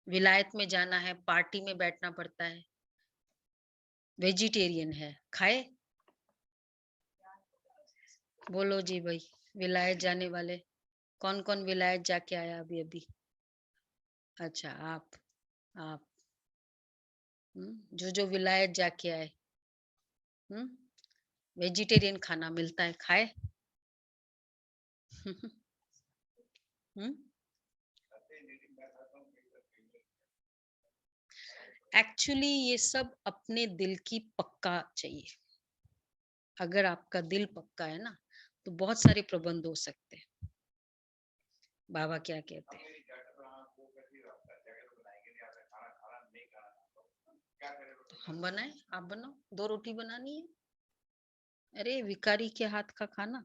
Speaker 1: विलायत में जाना है, पार्टी में बैठना पड़ता है, वेजिटेरियन है, खाए? बोलो जी भाई, विलायत जाने वाले कौन कौन विलायत जाके आया अभी अभी? अच्छा, आप जो विलायत जाके आए, वेजिटेरियन खाना मिलता है, खाए? एक्चुअली ये सब अपने दिल की पक्का चाहिए। अगर आपका दिल पक्का है ना, तो बहुत सारे प्रबंध हो सकते हैं। बाबा क्या कहते हैं, हम बनाए, आप बनाओ, 2 रोटी बनानी है, अरे भिखारी के हाथ का खाना।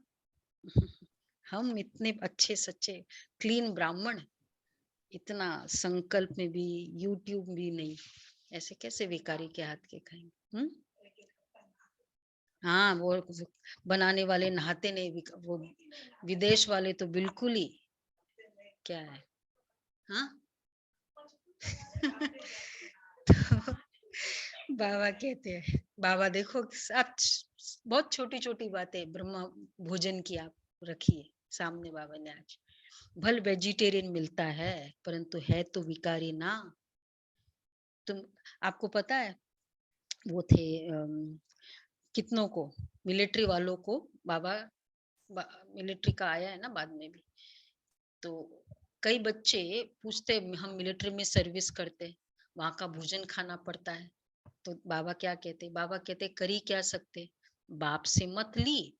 Speaker 1: हम इतने अच्छे सच्चे क्लीन ब्राह्मण, इतना संकल्प में भी, यूट्यूब भी नहीं, ऐसे कैसे भिखारी के हाथ के खाएंगे? हाँ, वो बनाने वाले नहाते नहीं, वो विदेश वाले तो बिल्कुल ही क्या है। हाँ। तो बाबा कहते हैं, बाबा देखो आप बहुत छोटी छोटी बातें ब्रह्मा भोजन की आप रखिए सामने। बाबा ने आज भल वेजिटेरियन मिलता है, परंतु है तो विकारी ना। तुम, आपको पता है वो थे कितनों को, मिलिट्री वालों को बाबा, मिलिट्री का आया है ना बाद में भी, तो कई बच्चे पूछते हम मिलिट्री में सर्विस करते, वहां का भोजन खाना पड़ता है, तो बाबा क्या कहते, बाबा कहते करी क्या सकते, बाप से मत ली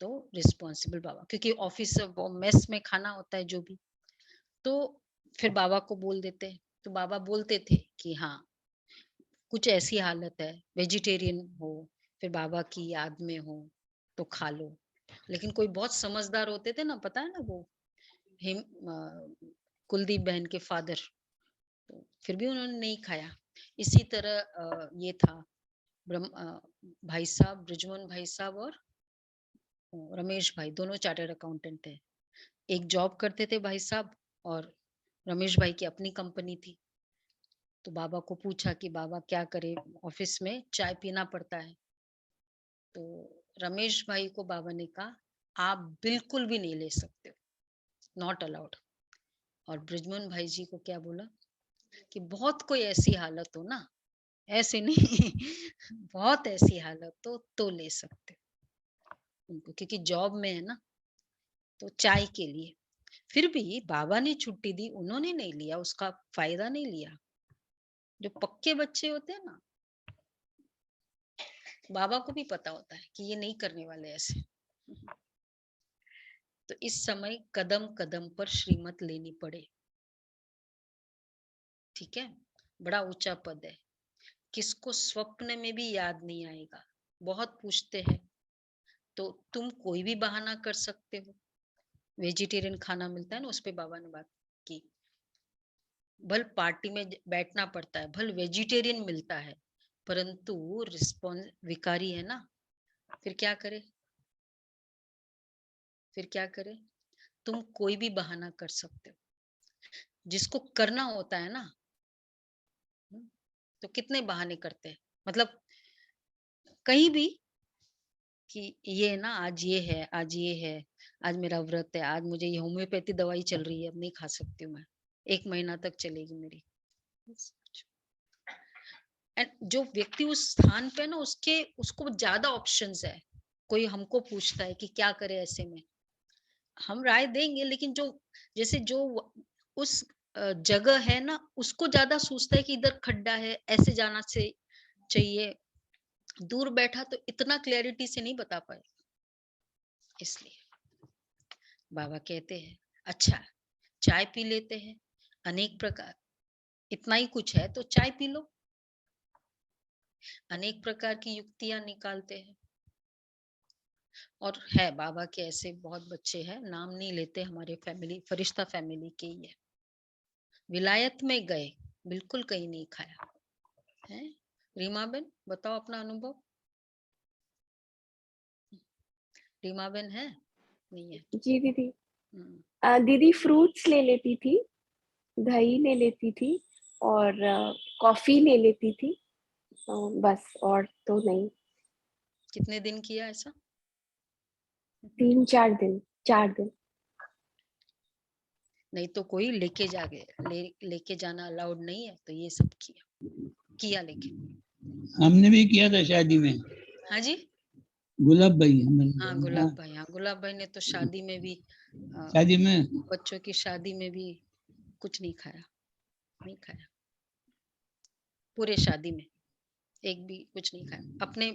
Speaker 1: तो रिस्पॉन्सिबल बाबा, क्योंकि ऑफिस मेस में खाना होता है जो भी, तो फिर बाबा को बोल देते, तो बाबा बोलते थे कि हाँ कुछ ऐसी हालत है, वेजिटेरियन हो, फिर बाबा की याद में हो तो खा लो। लेकिन कोई बहुत समझदार होते थे ना, पता है ना वो हिम कुलदीप बहन के फादर, तो फिर भी उन्होंने नहीं खाया। इसी तरह ये था भाई साहब, ब्रिजमोहन भाई साहब और रमेश भाई, दोनों चार्टर्ड अकाउंटेंट थे। एक जॉब करते थे भाई साहब, और रमेश भाई की अपनी कंपनी थी। तो बाबा को पूछा कि बाबा क्या करे, ऑफिस में चाय पीना पड़ता है, तो रमेश भाई को बाबा ने कहा आप बिल्कुल भी नहीं ले सकते हो, नॉट अलाउड। और ब्रिजमोहन भाई जी को क्या बोला कि बहुत कोई ऐसी हालत हो ना, ऐसे नहीं बहुत ऐसी हालत हो तो ले सकते हो उनको, क्योंकि जॉब में है ना, तो चाय के लिए। फिर भी बाबा ने छुट्टी दी, उन्होंने नहीं लिया, उसका फायदा नहीं लिया। जो पक्के बच्चे होते हैं ना, बाबा को भी पता होता है कि ये नहीं करने वाले ऐसे। तो इस समय कदम कदम पर श्रीमत लेनी पड़े, ठीक है। बड़ा ऊंचा पद है, किसको स्वप्न में भी याद नहीं आएगा। बहुत पूछते हैं, तो तुम कोई भी बहाना कर सकते हो। वेजिटेरियन खाना मिलता है ना, उस पे बाबा ने बात की। भल पार्टी में बैठना पड़ता है, भल वेजिटेरियन मिलता है, परंतु रिस्पॉन्स विकारी है ना, फिर क्या करे, फिर क्या करे। तुम कोई भी बहाना कर सकते हो, जिसको करना होता है ना, तो कितने बहाने करते हैं, मतलब कहीं भी कि ये ना आज ये है, आज ये है, आज मेरा व्रत है, आज मुझे ये होम्योपैथी दवाई चल रही है, अब नहीं खा सकती हूँ मैं, 1 महीना तक चलेगी मेरी। एंड जो व्यक्ति उस स्थान पे ना, उसको ज्यादा ऑप्शंस है। कोई हमको पूछता है कि क्या करे ऐसे में, हम राय देंगे, लेकिन जो जैसे जो उस जगह है ना, उसको ज्यादा सोचता है कि इधर खड्डा है, ऐसे जाना से चाहिए। दूर बैठा तो इतना क्लैरिटी से नहीं बता पाए, इसलिए बाबा कहते हैं अच्छा चाय पी लेते हैं, अनेक प्रकार, इतना ही कुछ है तो चाय पी लो। अनेक प्रकार की युक्तियां निकालते हैं। और है बाबा के ऐसे बहुत बच्चे हैं, नाम नहीं लेते, हमारे फैमिली, फरिश्ता फैमिली के ही है। विलायत में गए, बिल्कुल कहीं नहीं खाया है। रीमा बेन बताओ अपना अनुभव। रीमा बेन है, नहीं है?
Speaker 9: जी दीदी।
Speaker 1: हम्म,
Speaker 9: दीदी फ्रूट्स ले लेती थी, दही ले लेती थी और कॉफी ले लेती थी, बस और तो नहीं।
Speaker 1: कितने दिन किया ऐसा?
Speaker 9: 3-4 दिन, 4 दिन।
Speaker 1: नहीं तो कोई लेके लेके जाना अलाउड नहीं है, तो ये सब किया लेकिन
Speaker 10: हमने भी किया था शादी में।
Speaker 1: हाँ जी,
Speaker 10: गुलाब भाई
Speaker 1: हाँ गुलाब भाई, हाँ गुलाब भाई ने तो शादी में भी,
Speaker 10: शादी में
Speaker 1: बच्चों की शादी में भी कुछ नहीं खाया, नहीं खाया पूरे शादी में, एक भी कुछ नहीं खाया। अपने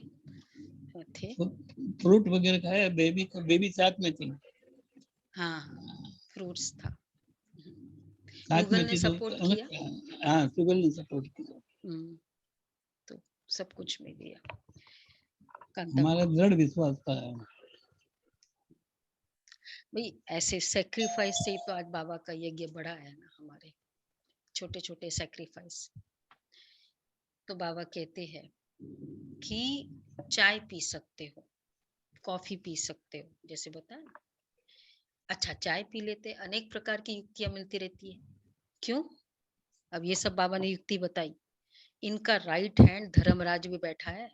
Speaker 1: थे,
Speaker 10: फ्रूट वगैरह खाया, बेबी साथ में थी।
Speaker 1: हाँ फ्रूट्स था,
Speaker 10: साथ
Speaker 1: युगल
Speaker 10: में
Speaker 1: ने
Speaker 10: थी तो
Speaker 1: सपोर्ट किया।
Speaker 10: हाँ सुगल ने सपोर्ट किया,
Speaker 1: तो सब कुछ में दिया।
Speaker 10: हमारा दृढ़ विश्वास था।
Speaker 1: भाई ऐसे सेक्रीफाइस से ही तो आज बाबा का यज्ञ बड़ा है ना, हमारे छोटे छोटे सेक्रीफाइस। तो बाबा कहते हैं कि चाय पी सकते हो, कॉफी पी सकते हो, जैसे बताया। अच्छा चाय पी लेते, अनेक प्रकार की युक्तियां मिलती रहती है। क्यों? अब ये सब बाबा ने युक्ति बताई, इनका राइट हैंड धर्मराज भी बैठा है।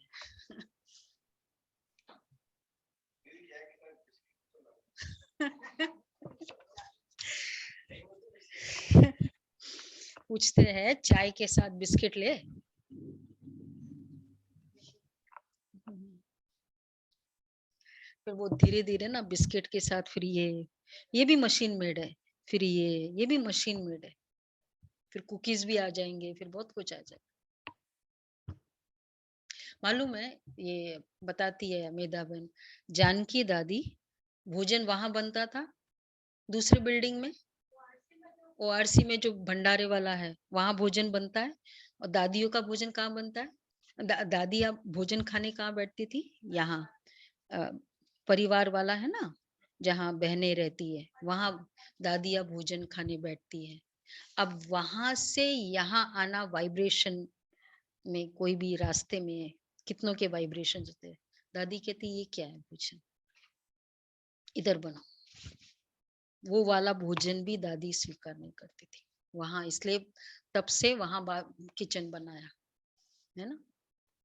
Speaker 1: पूछते हैं चाय के साथ बिस्किट ले, फिर वो धीरे धीरे ना बिस्किट के साथ फिर ये भी मशीन मेड है, फिर ये भी मशीन मेड है, फिर कुकीज भी आ जाएंगे, फिर बहुत कुछ आ जाएगा। मालूम है, ये बताती है मेधा बहन, जानकी दादी, भोजन वहां बनता था दूसरे बिल्डिंग में, ओआरसी में जो भंडारे वाला है वहां भोजन बनता है, और दादियों का भोजन कहाँ बनता है? दादी आप भोजन खाने कहाँ बैठती थी? यहाँ परिवार वाला है ना, जहाँ बहनें रहती है, वहां दादियाँ भोजन खाने बैठती है। अब वहां से यहाँ आना वाइब्रेशन में, कोई भी रास्ते में कितनों के वाइब्रेशन होते हैं। दादी कहती ये क्या है भोजन, इधर बनो। वो वाला भोजन भी दादी स्वीकार नहीं करती थी वहां, इसलिए तब से वहां किचन बनाया है ना,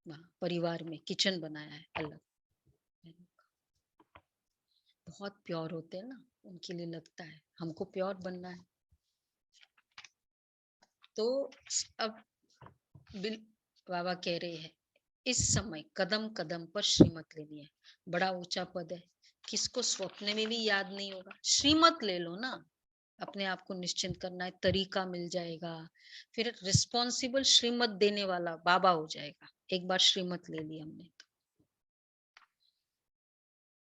Speaker 1: वहां परिवार में किचन बनाया है अलग। बहुत प्योर होते हैं ना, उनके लिए लगता है हमको प्योर बनना है। तो अब बाबा कह रहे हैं इस समय कदम कदम पर श्रीमत लेनी है। बड़ा ऊंचा पद है, किसको स्वप्न में भी याद नहीं होगा। श्रीमत ले लो ना, अपने आप को निश्चिंत करना है, तरीका मिल जाएगा, फिर रिस्पॉन्सिबल श्रीमत देने वाला बाबा हो जाएगा। एक बार श्रीमत ले ली हमने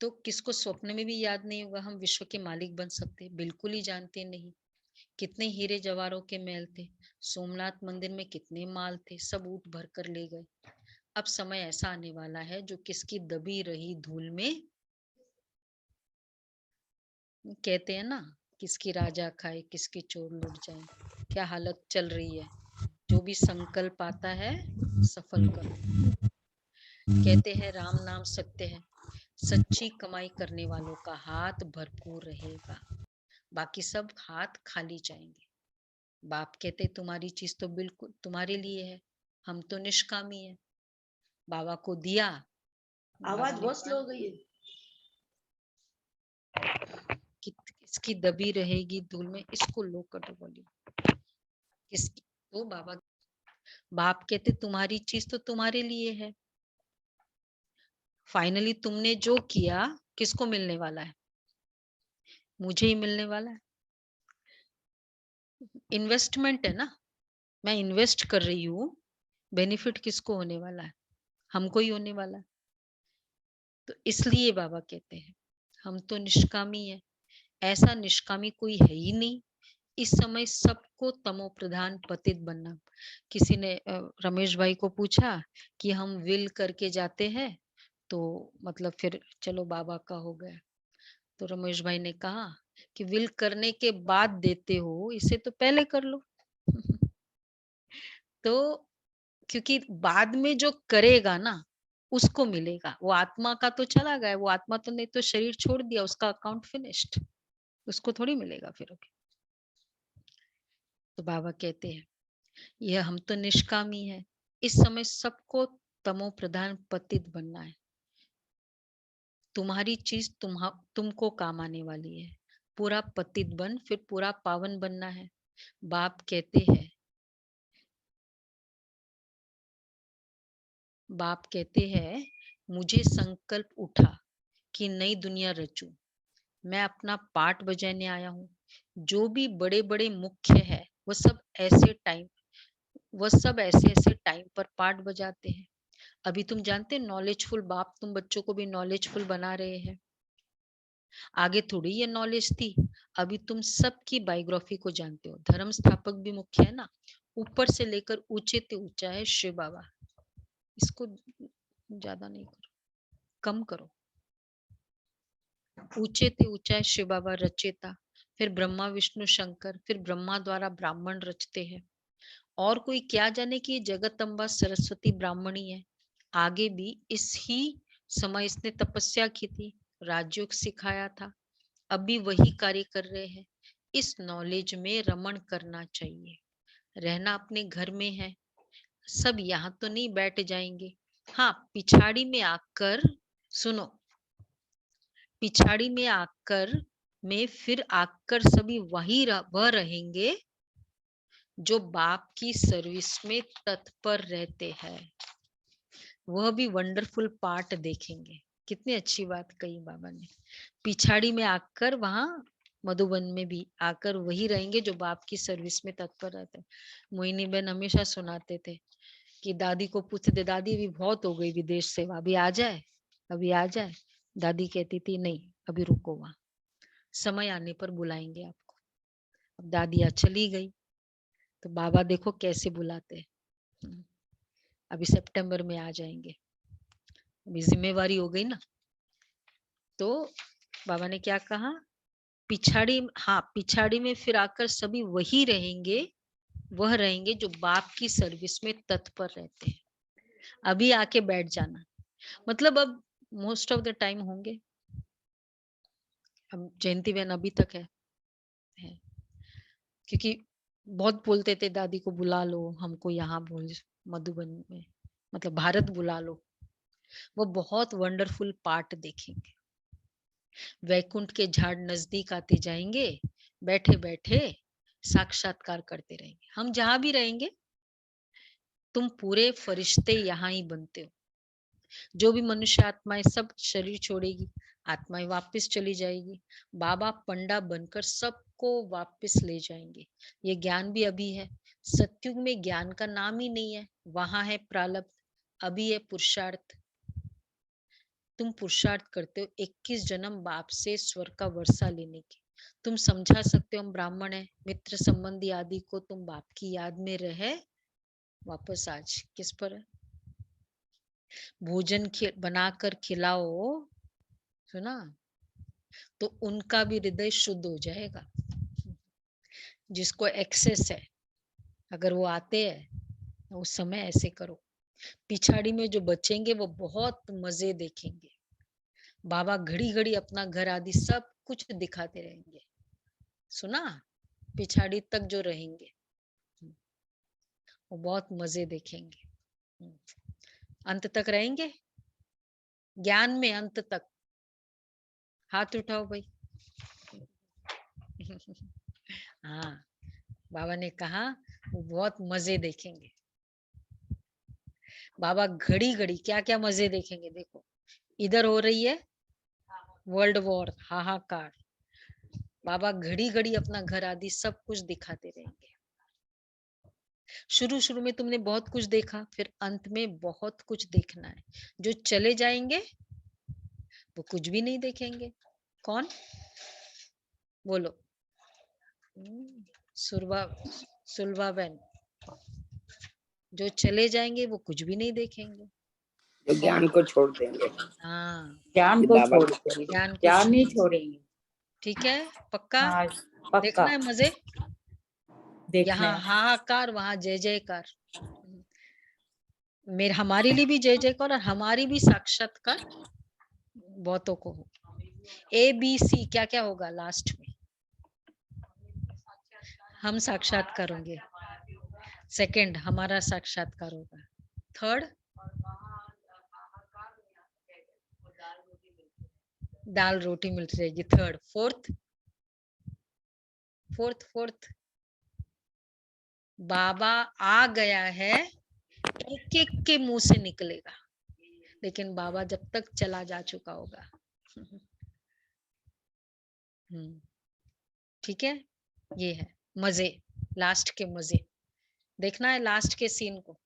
Speaker 1: तो किसको स्वप्न में भी याद नहीं होगा हम विश्व के मालिक बन सकते, बिल्कुल ही जानते नहीं। कितने हीरे जवाहरों के महल थे, सोमनाथ मंदिर में कितने माल थे, सब ऊट भर कर ले गए। अब समय ऐसा आने वाला है जो किसकी दबी रही धूल में, कहते हैं ना, किसकी राजा खाए किसकी चोर लुट जाए, क्या हालत चल रही है। जो भी संकल्प आता है सफल करो। कहते हैं राम नाम सत्य है, सच्ची कमाई करने वालों का हाथ भरपूर रहेगा, बाकी सब हाथ खाली जाएंगे। बाप कहते तुम्हारी चीज तो बिल्कुल तुम्हारे लिए है, हम तो निष्कामी है। बाबा को दिया,
Speaker 3: आवाज बहुत स्लो हो गई है।
Speaker 1: किसकी दबी रहेगी धूल में, इसको लो कर दो बोली किसकी। तो बाप कहते तुम्हारी चीज तो तुम्हारे लिए है, फाइनली तुमने जो किया किसको मिलने वाला है, मुझे ही मिलने वाला है। इन्वेस्टमेंट है ना, मैं इन्वेस्ट कर रही हूँ, बेनिफिट किसको होने वाला है, हमको ही होने वाला है। तो इसलिए बाबा कहते हैं हम तो निष्कामी है, ऐसा निष्कामी कोई है ही नहीं। इस समय सबको तमो प्रधान पतित बनना। किसी ने रमेश भाई को पूछा कि हम विल करके जाते हैं तो मतलब फिर चलो बाबा का हो गया। तो रमेश भाई ने कहा कि विल करने के बाद देते हो, इसे तो पहले कर लो। तो क्योंकि बाद में जो करेगा ना उसको मिलेगा, वो आत्मा का तो चला गया, वो आत्मा तो नहीं तो शरीर छोड़ दिया, उसका अकाउंट फिनिश्ड, उसको थोड़ी मिलेगा फिर। तो बाबा कहते हैं यह हम तो निष्कामी है, इस समय सबको तमो प्रधान पतित बनना है। तुम्हारी चीज तुमको काम आने वाली है, पूरा पतित बन फिर पूरा पावन बनना है। बाप कहते हैं मुझे संकल्प उठा कि नई दुनिया रचूं, मैं अपना पार्ट बजाने आया हूँ। जो भी बड़े बड़े मुख्य है वो सब ऐसे ऐसे टाइम पर पार्ट बजाते हैं। अभी तुम जानते नॉलेजफुल बाप तुम बच्चों को भी नॉलेजफुल बना रहे हैं, आगे थोड़ी ये नॉलेज थी। अभी तुम सबकी बायोग्राफी को जानते हो, धर्म स्थापक भी मुख्य है ना, ऊपर से लेकर ऊंचे से ऊंचा है शिव बाबा। इसको ज्यादा नहीं करो, कम करो। ऊंचे से ऊंचा है शिव बाबा रचेता, फिर ब्रह्मा विष्णु शंकर, फिर ब्रह्मा द्वारा ब्राह्मण रचते हैं। और कोई क्या जाने कि जगत अम्बा सरस्वती ब्राह्मणी है। आगे भी इस ही समय इसने तपस्या की थी, राजयोग सिखाया था, अभी वही कार्य कर रहे हैं। इस नॉलेज में रमण करना चाहिए, रहना अपने घर में है। सब यहाँ तो नहीं बैठ जाएंगे, हाँ पिछाड़ी में आकर सुनो, पिछाड़ी में आकर सभी वही वह रहेंगे जो बाप की सर्विस में तत्पर रहते हैं। वह भी वंडरफुल पार्ट देखेंगे। कितनी अच्छी बात कही बाबा ने, पिछाड़ी में आकर वहां मधुबन में भी आकर वही रहेंगे जो बाप की सर्विस में तत्पर रहते हैं। मोहिनी बहन हमेशा सुनाते थे कि दादी को पूछते थे, दादी अभी बहुत हो गई विदेश सेवा, अभी आ जाए, अभी आ जाए। दादी कहती थी नहीं अभी रुको, वहां समय आने पर बुलाएंगे आपको। अब दादिया चली गई तो बाबा देखो कैसे बुलाते हैं, अभी सितंबर में आ जाएंगे, अभी जिम्मेवारी हो गई ना। तो बाबा ने क्या कहा, पिछाड़ी में फिर आकर सभी वही रहेंगे, वह रहेंगे जो बाप की सर्विस में तत्पर रहते हैं। अभी आके बैठ जाना, मतलब अब मोस्ट ऑफ द टाइम होंगे। अब जयंती बहन अभी तक है क्योंकि बहुत बोलते थे दादी को बुला लो, हमको यहाँ बोल मधुबन में मतलब भारत बुला लो। वो बहुत वंडरफुल पार्ट देखेंगे, वैकुंठ के झाड़ नजदीक आते जाएंगे, बैठे बैठे साक्षात्कार करते रहेंगे। हम जहां भी रहेंगे तुम पूरे फरिश्ते यहाँ ही बनते हो। जो भी मनुष्य आत्माएं सब शरीर छोड़ेगी, आत्माएं वापस चली जाएगी। बाबा पंडा बनकर सबको वापस ले जाएंगे। ये ज्ञान भी अभी है। सत्युग में ज्ञान का नाम ही नहीं है, वहां है प्रारब्ध, अभी है पुरुषार्थ। तुम पुरुषार्थ करते हो 21 जन्म बाप से स्वर्ग का वर्षा लेने की। तुम समझा सकते हो हम ब्राह्मण है, मित्र संबंधी आदि को तुम बाप की याद में रहे वापस आज किस पर है? भोजन बनाकर खिलाओ, सुना, तो उनका भी हृदय शुद्ध हो जाएगा। जिसको एक्सेस है, अगर वो आते हैं उस समय ऐसे करो। पिछाड़ी में जो बचेंगे वो बहुत मजे देखेंगे। बाबा घड़ी घड़ी अपना घर आदि सब कुछ दिखाते रहेंगे, सुना, पिछाड़ी तक जो रहेंगे वो बहुत मजे देखेंगे। अंत तक रहेंगे ज्ञान में, अंत तक। हाथ उठाओ भाई। हाँ, बाबा ने कहा वो बहुत मजे देखेंगे। बाबा घड़ी घड़ी क्या क्या मजे देखेंगे। देखो इधर हो रही है वर्ल्ड वॉर, हाहाकार, बाबा घड़ी घड़ी अपना घर आदि सब कुछ दिखाते रहेंगे। शुरू शुरू में तुमने बहुत कुछ देखा, फिर अंत में बहुत कुछ देखना है। जो चले जाएंगे वो कुछ भी नहीं देखेंगे। कौन बोलो? सुलभा बहन। जो चले जाएंगे वो कुछ भी नहीं देखेंगे।
Speaker 11: जो ज्ञान को छोड़ देंगे।
Speaker 1: हाँ,
Speaker 12: ज्ञान को छोड़ देंगे, ज्ञान नहीं छोड़ेंगे।
Speaker 1: ठीक है, पक्का?
Speaker 12: हाँ, पक्का।
Speaker 1: देखना है मजे।
Speaker 12: देखना
Speaker 1: यहाँ हाहाकार, वहाँ जय जयकार। मेरे हमारे लिए भी जय जयकार और हमारी भी साक्षात्कार बहुतों को हो। ABC क्या क्या होगा लास्ट में? हम साक्षात्कार होंगे। सेकंड हमारा साक्षात्कार होगा। थर्ड दाल रोटी मिलती रहेगी। थर्ड, फोर्थ बाबा आ गया है, एक एक के मुंह से निकलेगा, लेकिन बाबा जब तक चला जा चुका होगा। ठीक है, ये है मजे, लास्ट के मजे देखना है। लास्ट के सीन को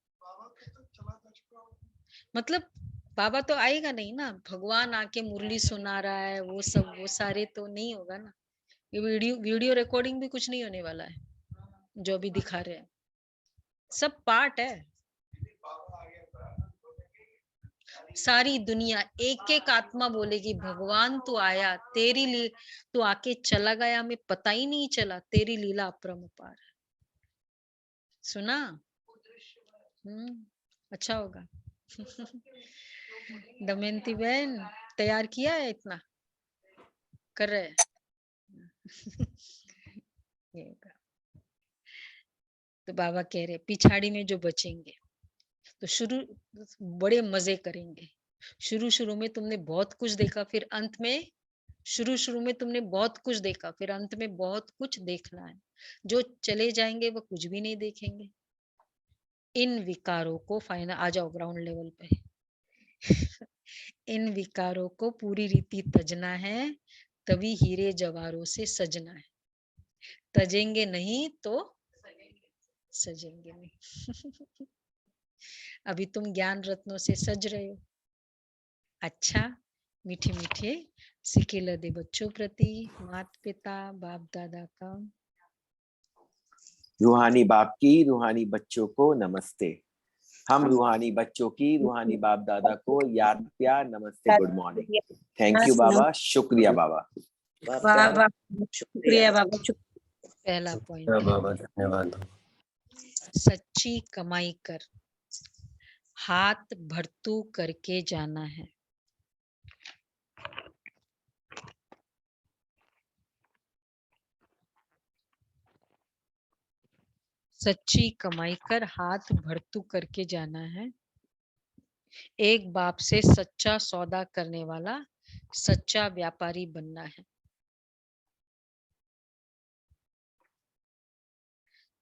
Speaker 1: मतलब बाबा तो आएगा नहीं ना, भगवान आके मुरली सुना रहा है, वो सब वो सारे तो नहीं होगा ना। ये वीडियो रिकॉर्डिंग भी कुछ नहीं होने वाला है जो अभी दिखा रहे हैं, सब पार्ट है। सारी दुनिया एक एक आत्मा बोलेगी भगवान तू आया, तेरी ली तू आके चला गया, हमें पता ही नहीं चला, तेरी लीला अपरंपार है। सुना? अच्छा होगा। दमयंती बहन तैयार किया है, इतना कर रहे तो बाबा कह रहे पिछाड़ी में जो बचेंगे तो शुरू बड़े मजे करेंगे। शुरू में तुमने बहुत कुछ देखा, फिर अंत में शुरू में तुमने बहुत कुछ देखा, फिर अंत में बहुत कुछ देखना है। जो चले जाएंगे वो कुछ भी नहीं देखेंगे। इन विकारों को फाइनल, आ जाओ ग्राउंड लेवल पे। इन विकारों को पूरी रीति तजना है, तभी हीरे जवारों से सजना है। तजेंगे नहीं तो सजेंगे नहीं। अभी तुम ज्ञान रत्नों से सज रहे हो। अच्छा, मीठे मीठे सिके लदे बच्चों प्रति माता पिता बाप दादा का
Speaker 13: रूहानी बाप की रूहानी बच्चों को नमस्ते। हम रूहानी बच्चों की रूहानी बाप दादा को याद प्यार नमस्ते, गुड मॉर्निंग। थैंक यू बाबा, शुक्रिया बाबा।
Speaker 12: बाबा शुक्रिया बाबा।
Speaker 1: पहला पॉइंट बाबा, धन्यवाद। सच्ची कमाई कर, हाथ भरतू करके जाना है। सच्ची कमाई कर हाथ भरतू करके जाना है। एक बाप से सच्चा सौदा करने वाला सच्चा व्यापारी बनना है।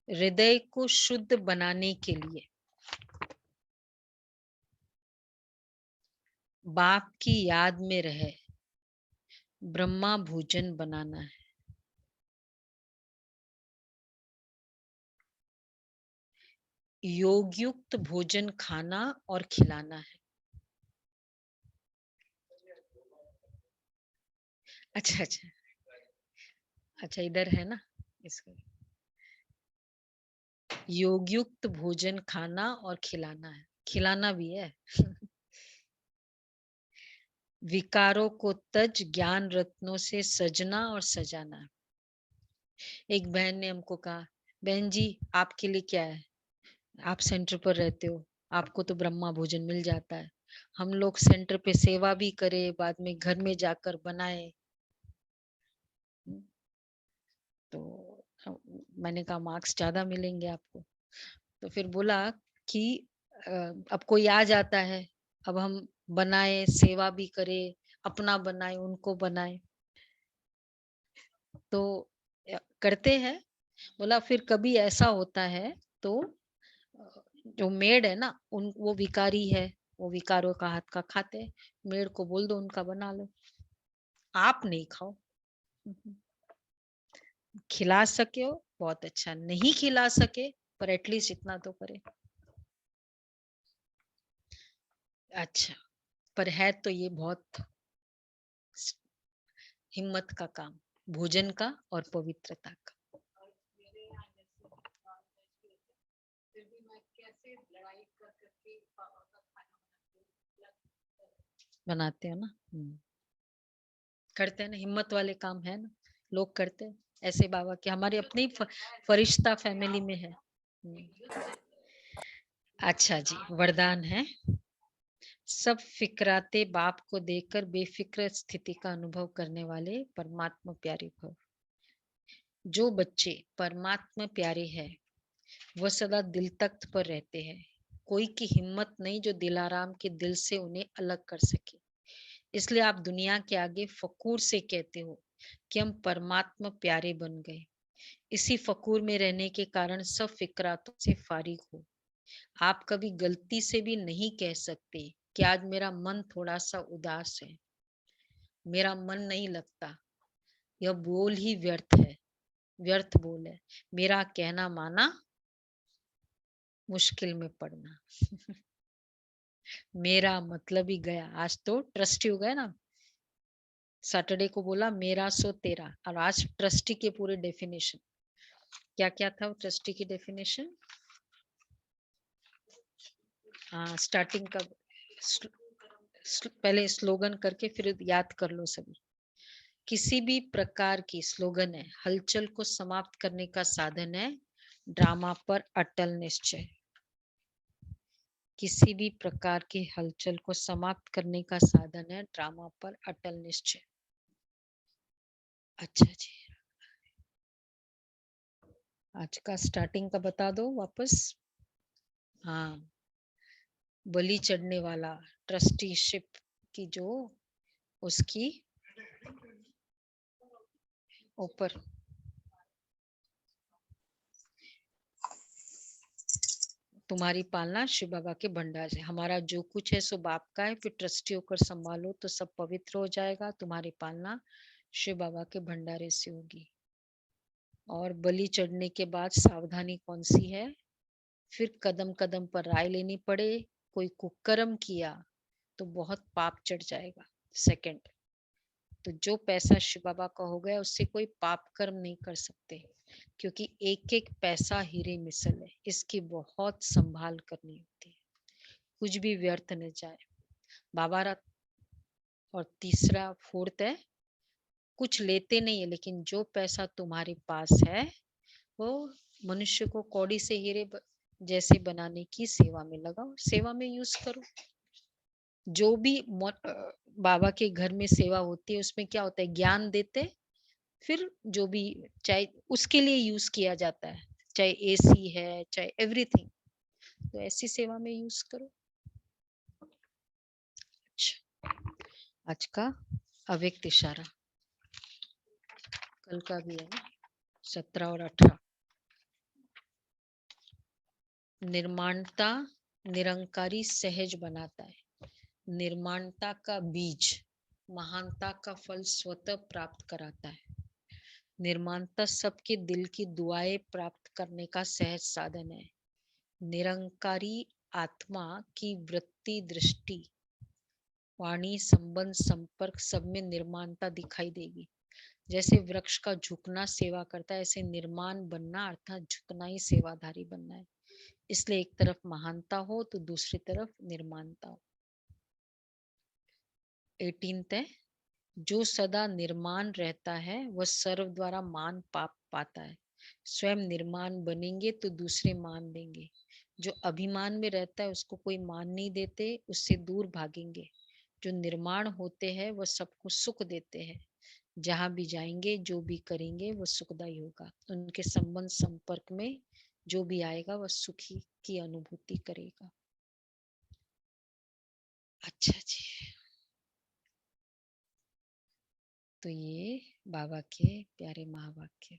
Speaker 1: हृदय को शुद्ध बनाने के लिए बाप की याद में रहे ब्रह्मा भोजन बनाना है। योगयुक्त भोजन खाना और खिलाना है। अच्छा, इधर है ना इसको। योगयुक्त भोजन खाना और खिलाना है, खिलाना भी है। विकारों को तज ज्ञान रत्नों से सजना और सजाना। एक बहन ने हमको कहा, बहन जी आपके लिए क्या है, आप सेंटर पर रहते हो, आपको तो ब्रह्मा भोजन मिल जाता है, हम लोग सेंटर पे सेवा भी करें, बाद में घर में जाकर बनाए। तो मैंने कहा मार्क्स ज्यादा मिलेंगे आपको। तो फिर बोला कि अब कोई आ जाता है, अब हम बनाए, सेवा भी करें, अपना बनाए, उनको बनाए, तो करते हैं। बोला फिर कभी ऐसा होता है तो जो मेड है ना, वो विकारी है, वो विकारों का हाथ का खाते हैं, मेड को बोल दो उनका बना लो, आप नहीं खाओ। खिला सके हो बहुत अच्छा, नहीं खिला सके पर एटलीस्ट इतना तो करे। अच्छा, पर है तो ये बहुत हिम्मत का काम, भोजन का और पवित्रता का। बनाते हो ना, करते हैं ना, हिम्मत वाले काम है ना, लोग करते हैं ऐसे। बाबा के हमारे अपने ही फरिश्ता फैमिली में है। अच्छा जी, वरदान है, सब फिक्राते बाप को देखकर बेफिक्र स्थिति का अनुभव करने वाले परमात्मा प्यारे भव। जो बच्चे परमात्मा प्यारे हैं वह सदा दिल तख्त पर रहते हैं, कोई की हिम्मत नहीं जो दिलाराम के दिल से उन्हें अलग कर सके। इसलिए आप दुनिया के आगे फकूर से कहते हो कि हम परमात्मा प्यारे बन गए। इसी फकूर में रहने के कारण सब फिक्रातों से फारिग हो। आप कभी गलती से भी नहीं कह सकते कि आज मेरा मन थोड़ा सा उदास है, मेरा मन नहीं लगता। यह बोल ही व्यर्थ है, व्यर्थ बोल है। मेरा कहना माना, मुश्किल में पड़ना। मेरा मतलब ही गया। आज तो ट्रस्टी हो गए ना, सैटरडे को बोला मेरा सो तेरा, और आज ट्रस्टी के पूरे डेफिनेशन क्या क्या था, ट्रस्टी की डेफिनेशन। हाँ, स्टार्टिंग का पहले स्लोगन करके फिर याद कर लो सभी। किसी भी प्रकार की स्लोगन है हलचल को समाप्त करने का साधन है, ड्रामा पर अटल निश्चय। किसी भी प्रकार की हलचल को समाप्त करने का साधन है, ड्रामा पर अटल निश्चय। अच्छा जी, आज का स्टार्टिंग का बता दो वापस। हाँ, बलि चढ़ने वाला ट्रस्टीशिप की जो उसकी ऊपर तुम्हारी पालना शिव बाबा के भंडार से। हमारा जो कुछ है सो बाप का है, फिर ट्रस्टी होकर संभालो तो सब पवित्र हो जाएगा। तुम्हारी पालना शिव बाबा के भंडारे से होगी। और बलि चढ़ने के बाद सावधानी कौन सी है, फिर कदम कदम पर राय लेनी पड़े। कोई कुकर्म किया तो बहुत पाप चढ़ जाएगा। सेकंड, तो जो पैसा शिव बाबा का हो गया उससे कोई पाप कर्म नहीं कर सकते, क्योंकि एक एक पैसा हीरे मिसल है, इसकी बहुत संभाल करनी होती है, कुछ भी व्यर्थ न जाए। बाबा रथ। और तीसरा फोर्थ है, कुछ लेते नहीं है, लेकिन जो पैसा तुम्हारे पास है वो मनुष्य को कौड़ी से हीरे जैसे बनाने की सेवा में लगाओ, सेवा में यूज करो। जो भी बाबा के घर में सेवा होती है उसमें क्या होता है, ज्ञान देते, फिर जो भी चाहे उसके लिए यूज किया जाता है, चाहे एसी है चाहे एवरीथिंग, तो ऐसी सेवा में यूज करो। अच्छा, आज का अव्यक्त इशारा कल का भी है ना, 17 और 18। निर्माणता निरंकारी सहज बनाता है। निर्माणता का बीज महानता का फल स्वतः प्राप्त कराता है। निर्माणता सबके दिल की दुआएं प्राप्त करने का सहज साधन है। निरंकारी आत्मा की वृत्ति, दृष्टि, वाणी, संबंध, संपर्क सब में निर्माणता दिखाई देगी। जैसे वृक्ष का झुकना सेवा करता है, ऐसे निर्माण बनना अर्थात झुकना ही सेवाधारी बनना है। इसलिए एक तरफ महानता हो तो दूसरी तरफ निर्माणता हो। 18th है, जो सदा निर्माण रहता है वह सर्व द्वारा मान पाता है। स्वयं निर्माण बनेंगे तो दूसरे मान देंगे। जो अभिमान में रहता है उसको कोई मान नहीं देते, उससे दूर भागेंगे। जो निर्माण होते हैं वह सबको सुख देते हैं। जहां भी जाएंगे जो भी करेंगे वह सुखदायी होगा। उनके संबंध संपर्क में जो भी आएगा वह सुखी की अनुभूति करेगा। अच्छा जी, तो ये बाबा के प्यारे महावाक्य।